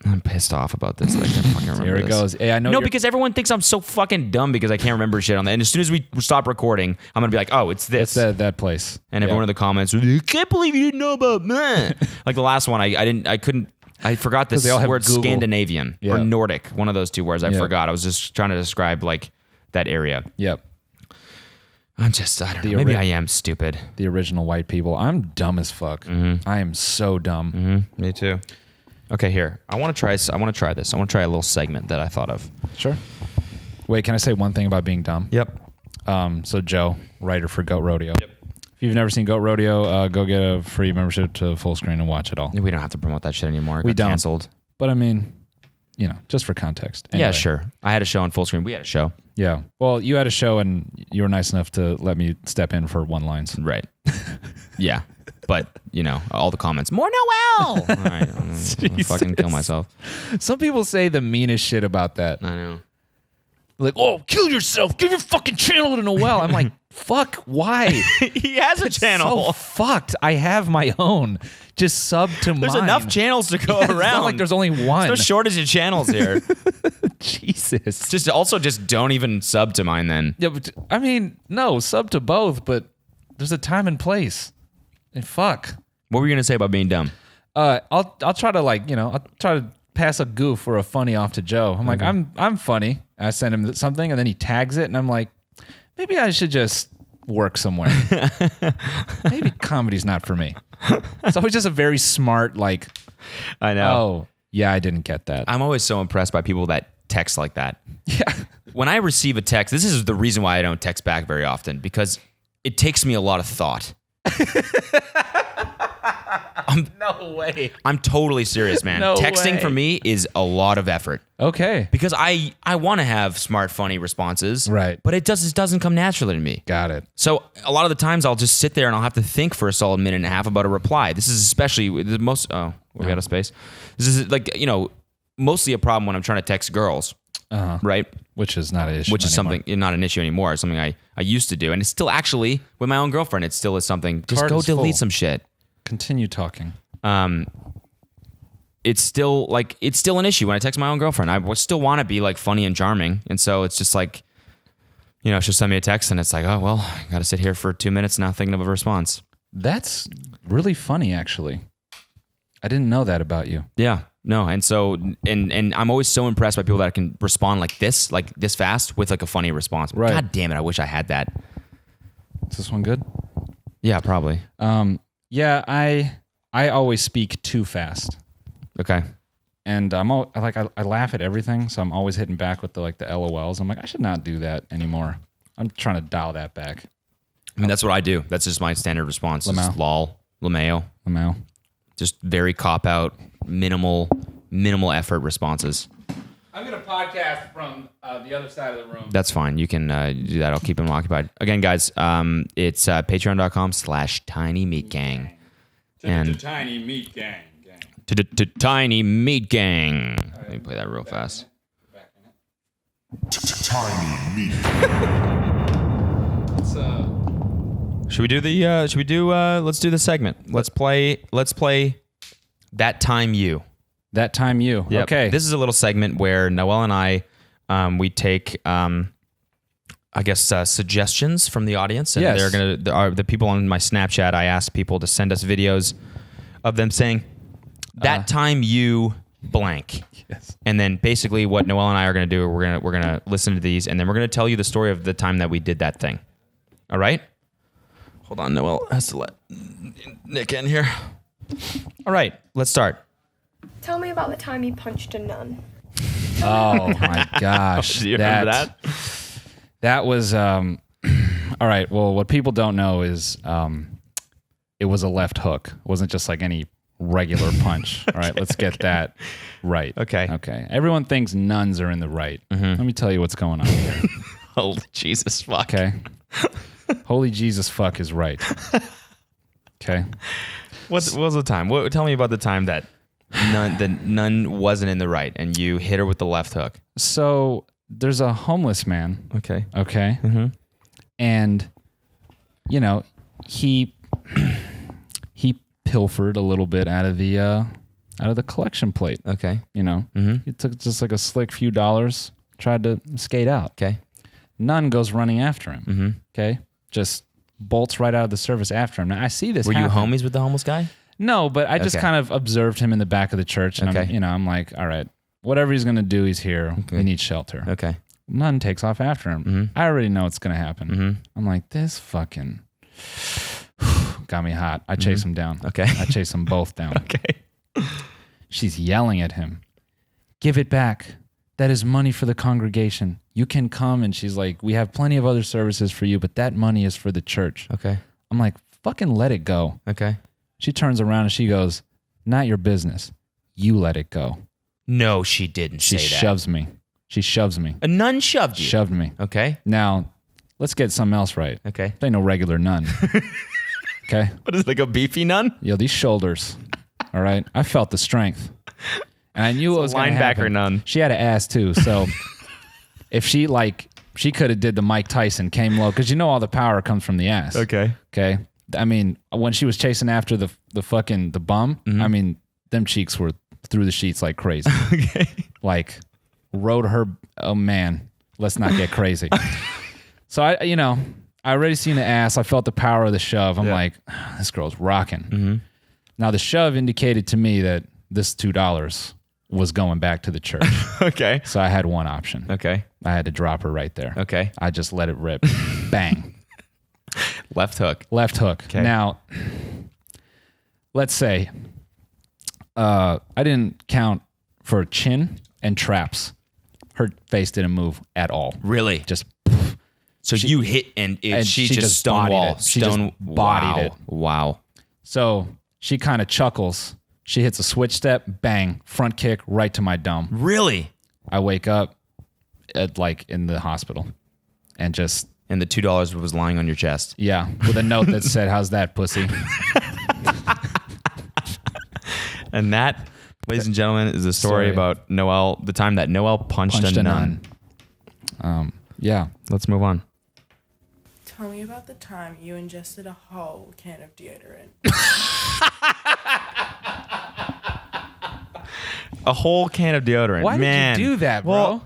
I'm pissed off about this. I can't fucking remember Here it this. goes. Hey, I know No, you're- because everyone thinks I'm so fucking dumb because I can't remember shit on that. And as soon as we stop recording, I'm going to be like, oh, it's this. It's that place. And everyone in the comments, I can't believe you didn't know about that. Like the last one, I forgot this they all have word Google. Scandinavian or Yeah. Nordic. One of those two words I Yeah. forgot. I was just trying to describe like that area. Yep. I don't know. Maybe I am stupid. The original white people. I'm dumb as fuck. I am so dumb. Me too. Okay, here. I want to try this. I want to try a little segment that I thought of. Sure. Wait, can I say one thing about being dumb? Yep. So Joe, writer for Goat Rodeo. Yep. If you've never seen Goat Rodeo, go get a free membership to Full Screen and watch it all. We don't have to promote that shit anymore. It We got don't. canceled. But I mean, just for context. Yeah, Anyway. sure. I had a show on Full Screen. We had a show. Yeah. Well, you had a show and you were nice enough to let me step in for one lines. Right. Yeah. But, all the comments, more Noel! All right. I'm gonna fucking kill myself. Some people say the meanest shit about that. I know. Like, oh, kill yourself. Give your fucking channel to Noel. I'm like, fuck, why? He has a channel. So fucked. I have my own. Just sub to mine. There's enough channels to go It's around. not like there's only one. There's no shortage of channels here. Jesus. Just don't even sub to mine then. Yeah, but I mean, no, sub to both, but there's a time and place. And fuck. What were you gonna say about being dumb? I'll try to I'll try to pass a goof or a funny off to Joe. I'm like, I'm funny. I send him something and then he tags it and I'm like, maybe I should just work somewhere. Maybe comedy's not for me. It's always just a very smart I know. oh, yeah, I didn't get that. I'm always so impressed by people that text like that. Yeah. When I receive a text, this is the reason why I don't text back very often, because it takes me a lot of thought. No way. I'm totally serious, man. No Texting way. for me is a lot of effort. Okay. Because I want to have smart, funny responses. Right. But it doesn't come naturally to me. Got it. So a lot of the times I'll just sit there and I'll have to think for a solid minute and a half about a reply. This is especially the most... Oh, we got a space. This is mostly a problem when I'm trying to text girls. Right? Which is not an issue. Which is anymore. something, not an issue anymore. It's something I used to do. And it's still actually, with my own girlfriend, it still is something. Just Card go is delete full. some shit. Continue talking. It's still an issue when I text my own girlfriend. I still want to be funny and charming, and so it's just she'll send me a text, and it's like, oh well, I got to sit here for 2 minutes now thinking of a response. That's really funny, actually. I didn't know that about you. Yeah, no, and so and I'm always so impressed by people that can respond like this fast with a funny response. Right. God damn it, I wish I had that. Is this one good? Yeah, probably. Yeah, I always speak too fast, Okay. and I laugh at everything, so I'm always hitting back with the LOLs. I'm like, I should not do that anymore. I'm trying to dial that back. I mean, that's what I do. That's just my standard response. It's Lamau. lol, LMAO. Lamau. Just very cop out, minimal effort responses. I'm gonna podcast from the other side of the room. That's fine. You can do that. I'll keep them occupied. Again, guys, it's patreon.com/tinymeatgang. And Tiny Meat Gang. to Tiny Meat Gang. Let me play that real fast. Tiny meat. Should we do let's do the segment. Let's play That Time You. That Time You. Yep. Okay. This is a little segment where Noel and I, we take, suggestions from the audience. And Yes. the people on my Snapchat, I asked people to send us videos of them saying, that time you blank. Yes. And then basically what Noel and I are going to do, we're going to listen to these, and then we're going to tell you the story of the time that we did that thing. All right? Hold on, Noel has to let Nick in here. All right, let's start. Tell me about the time you punched a nun. Oh my gosh. Do you remember that? That was all right. Well, what people don't know is it was a left hook. It wasn't just any regular punch. All right, let's get that right. Okay. Okay. Everyone thinks nuns are in the right. Let me tell you what's going on here. Holy Jesus fuck. Okay. Holy Jesus fuck is right. Okay. What was the time? Tell me about the time that none wasn't in the right and you hit her with the left hook. So there's a homeless man. Okay. Okay. Mm-hmm. And, you know, he pilfered a little bit out of the collection plate. Okay. You know, he took just like a slick few dollars, tried to skate out. Okay. None goes running after him. Okay. Just bolts right out of the service after him. Now I see this. Were you happen. homies with the homeless guy? No, but I just Okay. kind of observed him in the back of the church, and Okay. I'm like, all right, whatever he's gonna do, he's here. Okay. We need shelter. Okay. None takes off after him. I already know it's gonna happen. I'm like, this fucking got me hot. I chase him down. Okay. I chase them both down. Okay. She's yelling at him. Give it back. That is money for the congregation. You can come. And she's like, we have plenty of other services for you, but that money is for the church. Okay. I'm like, fucking let it go. Okay. She turns around and she goes, not your business. You let it go. No, she didn't She say that. shoves me. She shoves me. A nun shoved you. Shoved me. Okay. Now, let's get something else right. Okay. They ain't no regular nun. Okay? What is it, like a beefy nun? Yo, these shoulders. All right? I felt the strength. And I knew it was going to happen. Linebacker nun. She had an ass too, so if she could have did the Mike Tyson, came low, because all the power comes from the ass. Okay. Okay? I mean, when she was chasing after the bum, I mean, them cheeks were through the sheets like crazy. Okay. Like, rode her, oh man, let's not get crazy. So I already seen the ass. I felt the power of the shove. I'm like, this girl's rocking. Now the shove indicated to me that this $2 was going back to the church. Okay. So I had one option. Okay. I had to drop her right there. Okay. I just let it rip. Bang. Left hook. Left hook. Okay. Now, let's say I didn't count for chin and traps. Her face didn't move at all. Really? Just So you hit and she just stonewall. bodied it. She just bodied it. Wow. so she kind of chuckles. She hits a switch step, bang, front kick right to my dome. Really? I wake up in the hospital and just, And the $2 was lying on your chest. yeah, with a note that said, how's that, pussy? And that, ladies and gentlemen, is the story Sorry. about Noel, the time that Noel punched a nun. Yeah. Let's move on. Tell me about the time you ingested a whole can of deodorant. A whole can of deodorant. Why Man. did you do that, bro? Well,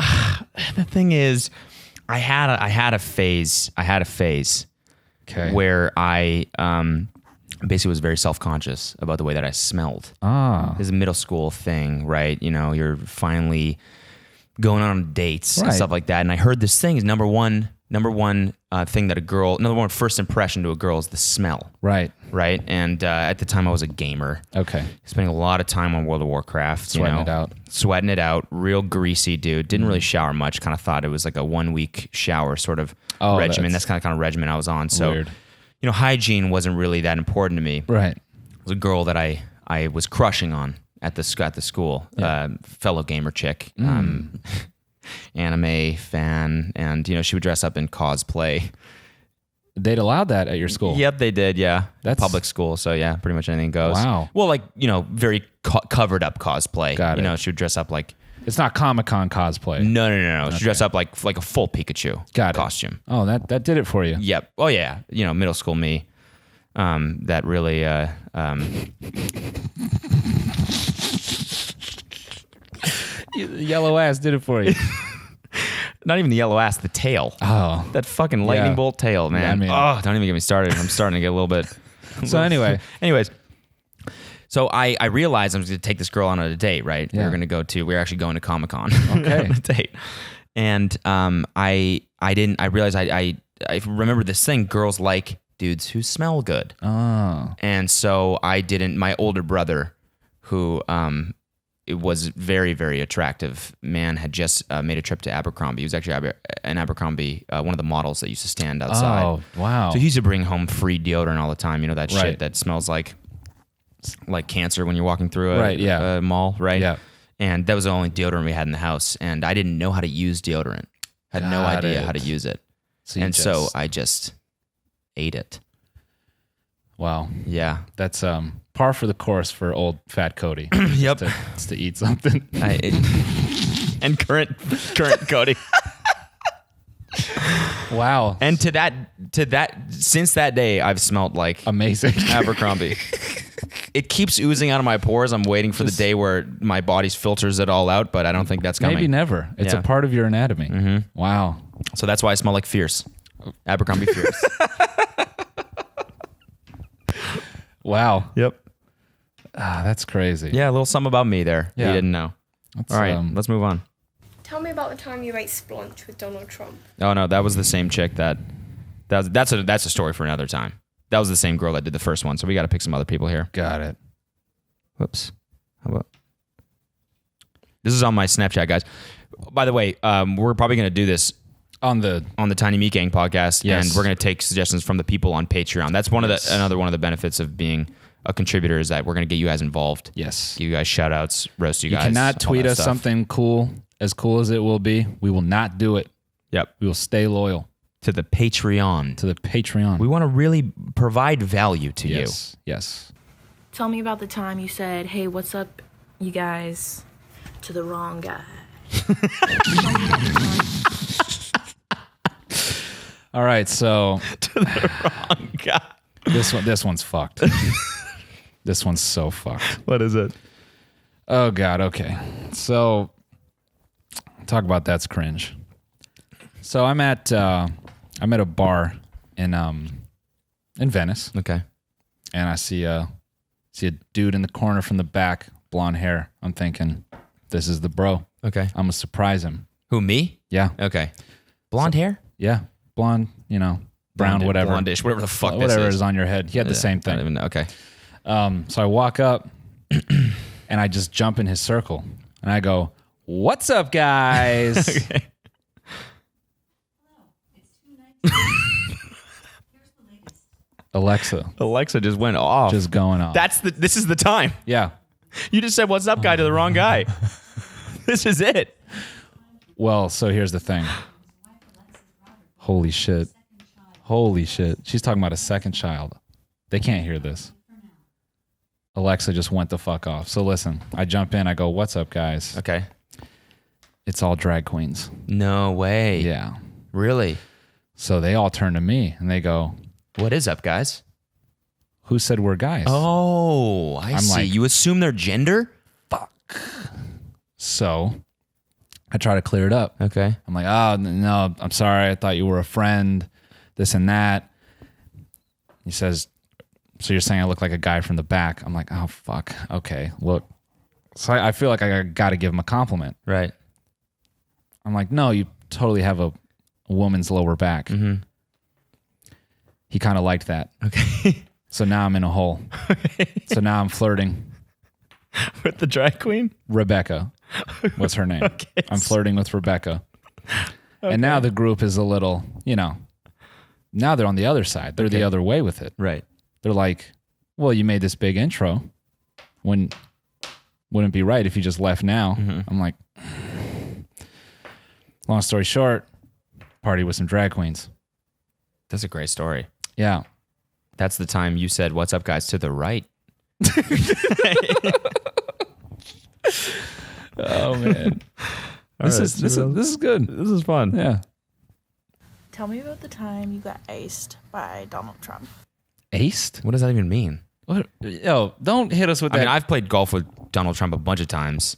the thing is, I had a phase Okay. where I basically was very self-conscious about the way that I smelled. It's a middle school thing, right? You're finally going on dates and Right. stuff like that. And I heard this thing is number one thing that number one first impression to a girl is the smell, Right. right? And at the time I was a gamer. Okay. Spending a lot of time on World of Warcraft. Sweating it out. Real greasy dude. Didn't really shower much. Kind of thought it was like a 1 week shower sort of regimen. That's kind of regimen I was on. So, Weird. hygiene wasn't really that important to me. Right. It was a girl that I was crushing on at the school. Fellow gamer chick. Anime fan. And, she would dress up in cosplay. They'd allowed that at your school. Yep, they did. Yeah, That's- public school, so yeah, pretty much anything goes. Wow. Well, very covered up cosplay. Got it. She would dress up like It's not Comic-Con cosplay. no. She dressed up like a full Pikachu Got it. costume. Oh, that did it for you. Yep. Oh yeah. Middle school me. That really. Yellow ass did it for you. Not even the yellow ass, the tail. Oh. That fucking lightning Yeah. bolt tail, man. I mean- Oh, don't even get me started. I'm starting to get a little bit. So anyway. Anyways, so I realized I was going to take this girl on a date, right? Yeah. We were actually going to Comic-Con Okay. on a date. And I realized I remember this thing, girls like dudes who smell good. Oh. And so my older brother, who it was very, very attractive man, had just made a trip to Abercrombie. He was actually an Abercrombie, one of the models that used to stand outside. Oh, wow. So he used to bring home free deodorant all the time. That Right. shit that smells like cancer when you're walking through a mall, right? Yeah. And that was the only deodorant we had in the house. And I didn't know how to use deodorant. Had no Got idea it. how to use it. So you And so I just ate it. wow, Yeah. that's par for the course for old fat Cody. Yep. It's to eat something. And current Cody. Wow, And to that, since that day, I've smelled like amazing. Abercrombie. It keeps oozing out of my pores. I'm waiting for the day where my body filters it all out, but I don't think that's coming. Maybe never. It's Yeah. a part of your anatomy. Wow. So that's why I smell like Fierce. Abercrombie Fierce. Wow. Yep. Ah, that's crazy. Yeah, a little something about me there. Yeah. You didn't know. That's, All right, let's move on. Tell me about the time you ate splunch with Donald Trump. Oh no, that was the same chick that's a story for another time. That was the same girl that did the first one, so we got to pick some other people here. Got it. Whoops. How about this is on my Snapchat, guys. By the way, we're probably going to do this On the on the Tiny Meat Gang podcast, Yes. and we're going to take suggestions from the people on Patreon. That's one of the another one of the benefits of being a contributor is that we're going to get you guys involved. yes. Give you guys shout outs, roast you You guys. cannot all tweet that us stuff. something cool as it will be. We will not do it. Yep. We will stay loyal To the Patreon. to the Patreon. We want to really provide value to you. yes. Yes. Tell me about the time you said, "Hey, what's up, you guys?" to the wrong guy. All right. So God. this one's fucked. This one's so fucked. What is it? Oh God. Okay. So talk about that's cringe. So I'm at a bar in Venice, Okay. and I see a dude in the corner from the back, blonde hair. I'm thinking, this is the bro. Okay. I'm gonna surprise him. Who, me? Yeah. Okay. Blonde hair? Yeah. Blonde. Brown, whatever. Blondish, whatever the fuck this Whatever is. is on your head. He had the same I don't thing. even know. Okay. So I walk up and I just jump in his circle and I go, "What's up, guys?" Okay. Alexa just went off. Just going off. This is the time. Yeah. You just said what's up guy to the wrong guy. This is it. Well, so here's the thing. Holy shit. Holy shit. She's talking about a second child. They can't hear this. Alexa just went the fuck off. So listen, I jump in. I go, "What's up, guys?" Okay. It's all drag queens. No way. Yeah. Really? So they all turn to me and they go, What is up, guys? "Who said we're guys?" Oh, I see. like- You assume their gender? So I try to clear it up. Okay. I'm like, "Oh, no, I'm sorry. I thought you were a friend, this and that." He says, "So you're saying I look like a guy from the back?" I'm like, "Oh, fuck. Okay, look." So I feel like I got to give him a compliment. Right. I'm like, "No, you totally have a woman's lower back." Mm-hmm. He kind of liked that. Okay. So now I'm in a hole. So now I'm flirting. With the drag queen? Rebecca. What's her name? Okay. I'm flirting with Rebecca. And now the group is a little, now they're on the other side. They're the other way with it. Right. They're like, "Well, you made this big intro. Wouldn't it be right if you just left now?" I'm like, long story short, party with some drag queens. That's a great story. Yeah. That's the time you said, "What's up, guys?" to the right. Oh man. This is good. This is fun. Yeah. Tell me about the time you got aced by Donald Trump. Aced? What does that even mean? What? Yo, don't hit us with I that. mean, I've played golf with Donald Trump a bunch of times,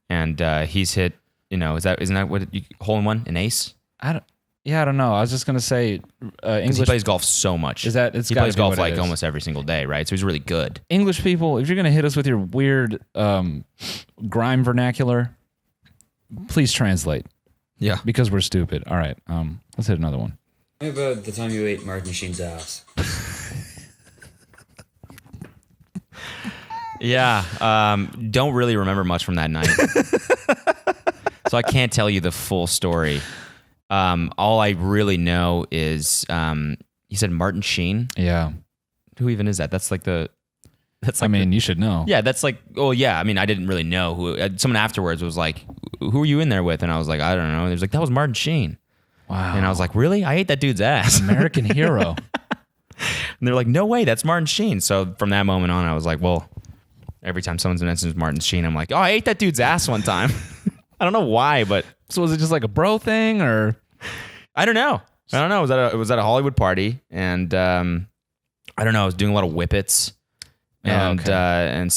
and he's hit. Isn't that what hole in one, an ace? I don't know. I was just gonna say English. He plays golf so much. It's he gotta plays be golf what it like is. almost every single day, right? So he's really good. English people, if you're gonna hit us with your weird grime vernacular, please translate Yeah. because we're stupid. All right, let's hit another one. Tell me about the time you ate Martin Sheen's ass. Yeah. Don't really remember much from that night, so I can't tell you the full story. All I really know is he said Martin Sheen. Yeah, Who even is that? That's like the. That's I like mean, you should know. yeah, that's like. Oh yeah, I mean, I didn't really know who. Someone afterwards was like, "Who were you in there with?" And I was like, "I don't know." And he was like, "That was Martin Sheen." Wow. And I was like, really? I ate that dude's ass. American hero. And they're like, no way, that's Martin Sheen. So from that moment on, I was like, well, every time someone's mentions Martin Sheen, I'm like, oh, I ate that dude's ass one time. I don't know why, but So was it just like a bro thing or? I don't know. It was at a Hollywood party, and I don't know. I was doing a lot of whippets, and I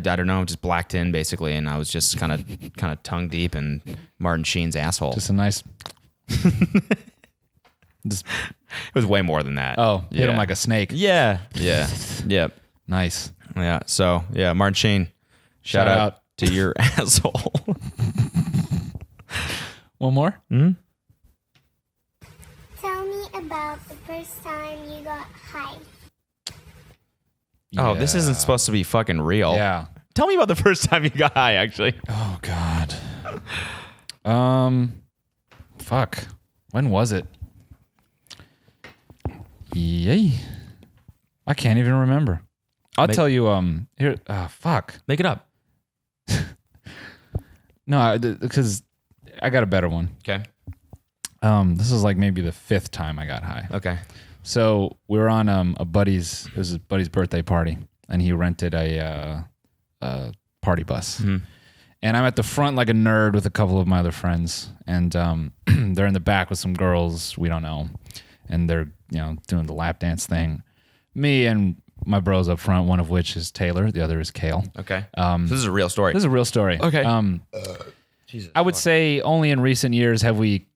don't know, just blacked in basically, and I was just kind of tongue deep in Martin Sheen's asshole. Just a nice. Just, It was way more than that. oh, hit him like a snake. Yeah. Nice. Yeah. So yeah, Martin Sheen, shout out to your asshole. One more? Tell me about the first time you got high. Oh, this isn't supposed to be fucking real. Yeah. Tell me about the first time you got high, actually. Oh God. Fuck. When was it? Yay. I can't even remember. I'll tell you. Here. Fuck. Make it up. No, because I got a better one. Okay. This is like maybe the 5th time I got high. Okay. So we were on it was his buddy's birthday party, and he rented a party bus. Mm-hmm. And I'm at the front like a nerd with a couple of my other friends, and they're in the back with some girls we don't know, and they're doing the lap dance thing. Me and my bros up front, one of which is Taylor, the other is Kale. Okay. So this is a real story. This is a real story. Okay. Jesus. I would say only in recent years have we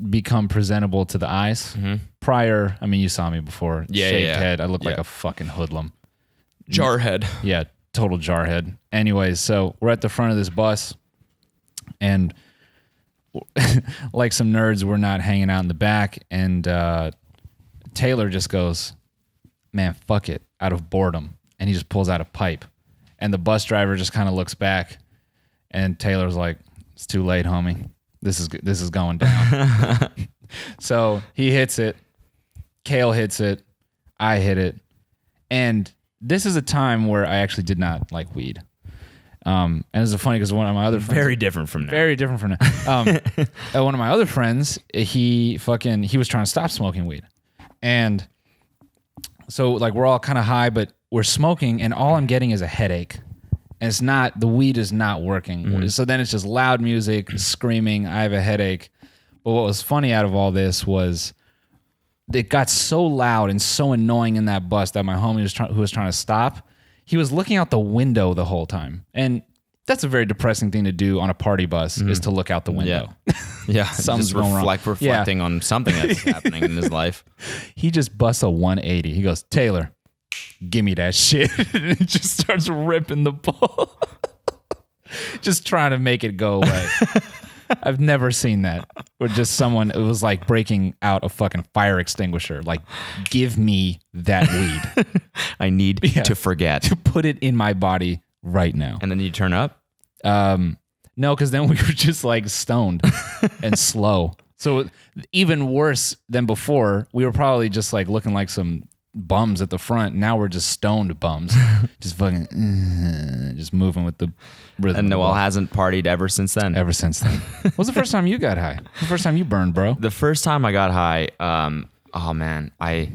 become presentable to the eyes. Mm-hmm. Prior, I mean, you saw me before. Yeah, Shaved yeah. head. I look like Yeah. a fucking hoodlum. Jarhead. Yeah, total jarhead. Anyways, so we're at the front of this bus, and like some nerds, we're not hanging out in the back. And Taylor just goes, man, fuck it, out of boredom. And he just pulls out a pipe. And the bus driver just kind of looks back, and Taylor's like, it's too late, homie. This is going down. So he hits it. Kale hits it. I hit it. And this is a time where I actually did not like weed. And it's funny because one of my other friends, Very different from now. very different from now. One of my other friends, he was trying to stop smoking weed, and so like we're all kind of high, but we're smoking, and all I'm getting is a headache, and the weed is not working. Mm-hmm. So then it's just loud music, screaming. I have a headache. But what was funny out of all this was it got so loud and so annoying in that bus that my homie who was trying to stop, he was looking out the window the whole time. And that's a very depressing thing to do on a party bus is to look out the window. Yeah. Something's just going wrong. reflecting on something that's happening in his life. He just busts a 180. He goes, Taylor, give me that shit. And he just starts ripping the ball. Just trying to make it go away. I've never seen that. Where just it was like breaking out a fucking fire extinguisher. Like, give me that weed. I need to forget. Put it in my body right now. And then you turn up? No, because then we were just like stoned and slow. So even worse than before, we were probably just like looking like some bums at the front. Now we're just stoned bums. Just fucking, just moving with the rhythm. And Noel hasn't partied ever since then. Ever since then. What was the first time you got high? The first time you burned, bro? The first time I got high, oh man, I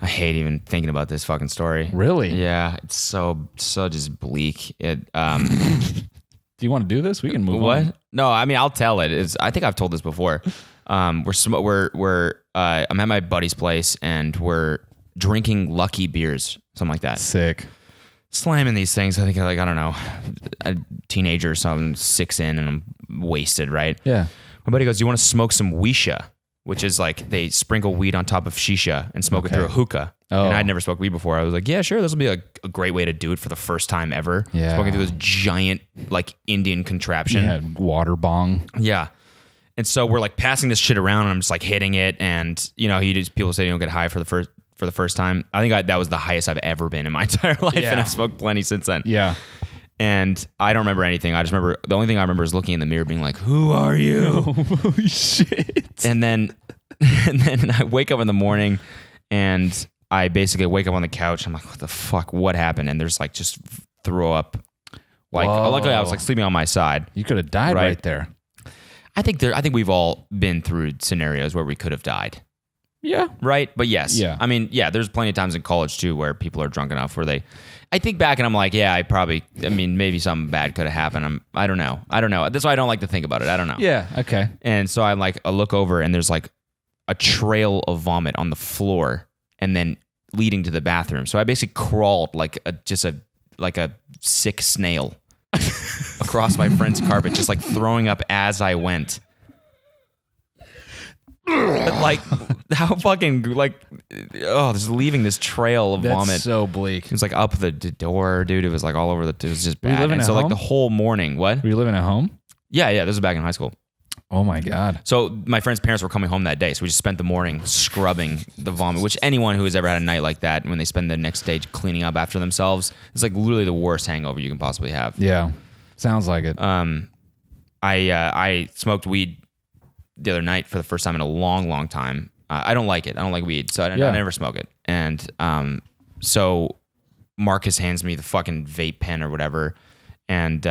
hate even thinking about this fucking story. Really? Yeah, it's so just bleak. It Do you want to do this? We can move what? on. No, I mean I'll tell it. I think I've told this before. I'm at my buddy's place and we're drinking Lucky beers, something like that. Sick. Slamming these things. I think I don't know, a teenager or something, 6 in, and I'm wasted, right? Yeah. My buddy goes, "Do you want to smoke some Wisha?" Which is like they sprinkle weed on top of shisha and smoke it through a hookah. Oh. And I'd never smoked weed before. I was like, yeah, sure, this will be a great way to do it for the first time ever. Yeah. Smoking through this giant like Indian contraption. Yeah, water bong. Yeah. And so we're like passing this shit around, and I'm just like hitting it, and people say you don't get high for the first time. I think that was the highest I've ever been in my entire life, and I've smoked plenty since then. Yeah. And I don't remember anything. I just remember the only thing I remember is looking in the mirror, being like, "Who are you?" Holy shit. And then I wake up in the morning, and I basically wake up on the couch. I'm like, "What the fuck? What happened?" And there's like just throw up. Like, Whoa. luckily I was like sleeping on my side. You could have died right there. I think we've all been through scenarios where we could have died. Yeah. Right? But yes. Yeah. I mean, yeah, there's plenty of times in college too where people are drunk enough where I think back and I'm like, yeah, maybe something bad could have happened. I don't know. That's why I don't like to think about it. I don't know. Yeah. Okay. And so I look over and there's like a trail of vomit on the floor and then leading to the bathroom. So I basically crawled like a sick snail across my friend's carpet, just like throwing up as I went. Like how fucking just leaving this trail of vomit. That's so bleak. It was like up the door, dude. It was like all over it was just Were you bad. living And at so like home? the whole morning, what? Were you living at home? Yeah. This was back in high school. Oh my God. So my friend's parents were coming home that day, so we just spent the morning scrubbing the vomit, which anyone who has ever had a night like that, when they spend the next day cleaning up after themselves, it's like literally the worst hangover you can possibly have. Yeah. Sounds like it. I smoked weed the other night for the first time in a long, long time. I don't like it. I don't like weed, so I never smoke it. And so Marcus hands me the fucking vape pen or whatever, and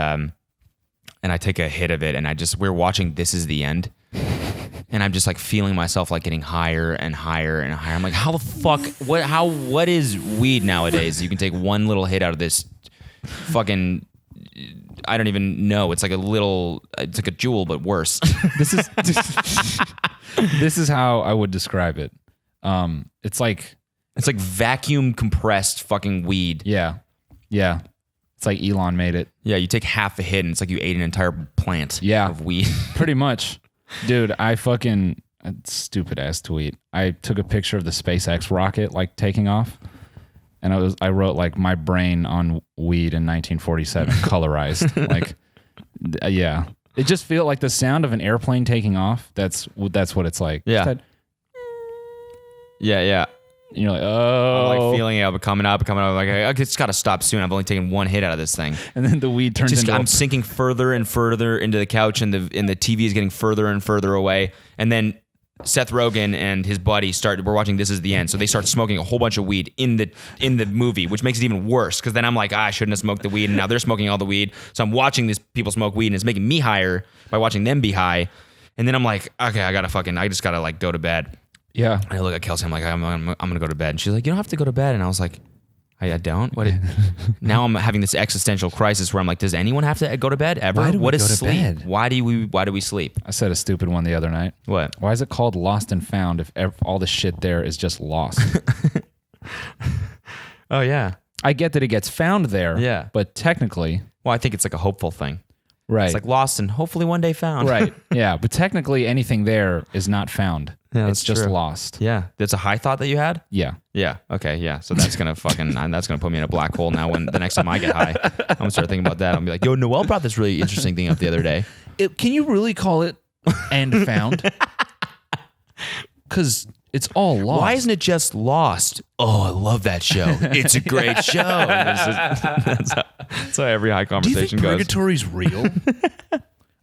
I take a hit of it, and we're watching This Is the End, and I'm just like feeling myself like getting higher and higher and higher. I'm like, how the fuck? What is weed nowadays? You can take one little hit out of this fucking. I don't even know. It's like a Juul, but worse. This is how I would describe it. It's like vacuum compressed fucking weed. Yeah. It's like Elon made it. Yeah, you take half a hit and it's like you ate an entire plant of weed. Pretty much. Dude, stupid ass tweet. I took a picture of the SpaceX rocket like taking off, and I wrote like my brain on weed in 1947 colorized. Like, yeah. It just feel like the sound of an airplane taking off. That's what it's like. Yeah. Yeah. And you're like, oh. I'm like feeling it coming up. Like, it's got to stop soon. I've only taken one hit out of this thing. And then the weed turns into... I'm sinking further and further into the couch, and the TV is getting further and further away. And then Seth Rogen and his buddy we're watching This Is the End. So they start smoking a whole bunch of weed in the movie, which makes it even worse. Because then I'm like, I shouldn't have smoked the weed. And now they're smoking all the weed. So I'm watching these people smoke weed, and it's making me higher by watching them be high. And then I'm like, okay, I just gotta like go to bed. Yeah. I look at Kelsey. I'm like, I'm gonna go to bed. And she's like, you don't have to go to bed. And I was like, I don't. Now I'm having this existential crisis where I'm like, does anyone have to go to bed ever? Why do we What is go to sleep? bed? Why do we sleep? I said a stupid one the other night. What? Why is it called Lost and Found if all the shit there is just lost? Oh yeah. I get that it gets found there. Yeah. But technically... Well, I think it's like a hopeful thing. Right. It's like lost and hopefully one day found. Right. Yeah. But technically anything there is not found. Yeah, it's just true. lost. Yeah. That's a high thought that you had? Yeah. Yeah. Okay. Yeah. So that's going to put me in a black hole now when the next time I get high. I'm going to start thinking about that. I'll be like, yo, Noel brought this really interesting thing up the other day. Can you really call it and found? Because it's all lost. Why isn't it just Lost? Oh, I love that show. It's a great show. That's how every high conversation goes. purgatory's real?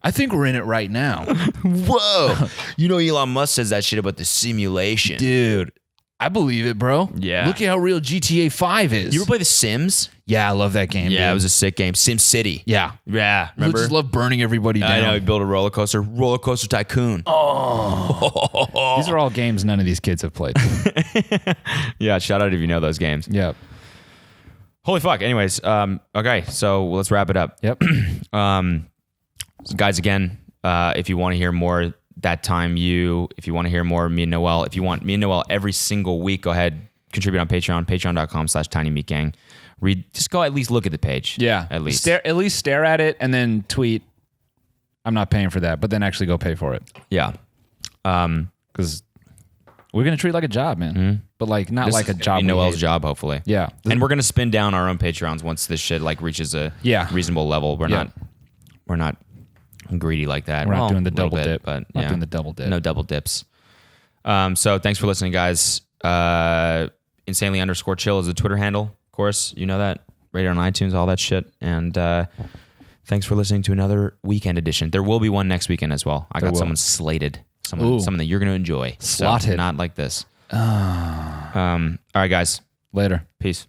I think we're in it right now. Whoa. You know Elon Musk says that shit about the simulation. Dude, I believe it, bro. Yeah. Look at how real GTA 5 is. You ever play The Sims? Yeah, I love that game. Yeah, dude. it was a sick game. Sim City. Yeah. Yeah, I remember? just love burning everybody down. I know, you build a roller coaster tycoon. Oh. These are all games none of these kids have played. Yeah, shout out if you know those games. Yep. Holy fuck. Anyways, okay, so let's wrap it up. Yep. So guys, again, if you want to hear more if you want to hear more of me and Noel, if you want me and Noel every single week, go ahead, contribute on patreon.com/tinymeatgang. Just go at least look at the page. Yeah. At least. Stare at it and then tweet, I'm not paying for that, but then actually go pay for it. Yeah. Because we're going to treat it like a job, man. Mm-hmm. But like not like a job. Noel's job, hopefully. Yeah. And we're going to spin down our own Patreons once this shit like reaches a reasonable level. We're not greedy like that. We're not doing the little double dip. But not doing the double dip. No double dips. So thanks for listening, guys. Insanely_chill is the Twitter handle. Of course, you know that. Rate it on iTunes, all that shit. And thanks for listening to another weekend edition. There will be one next weekend as well. I got someone slated. Someone that you're going to enjoy. Slotted. So, not like this. All right, guys. Later. Peace.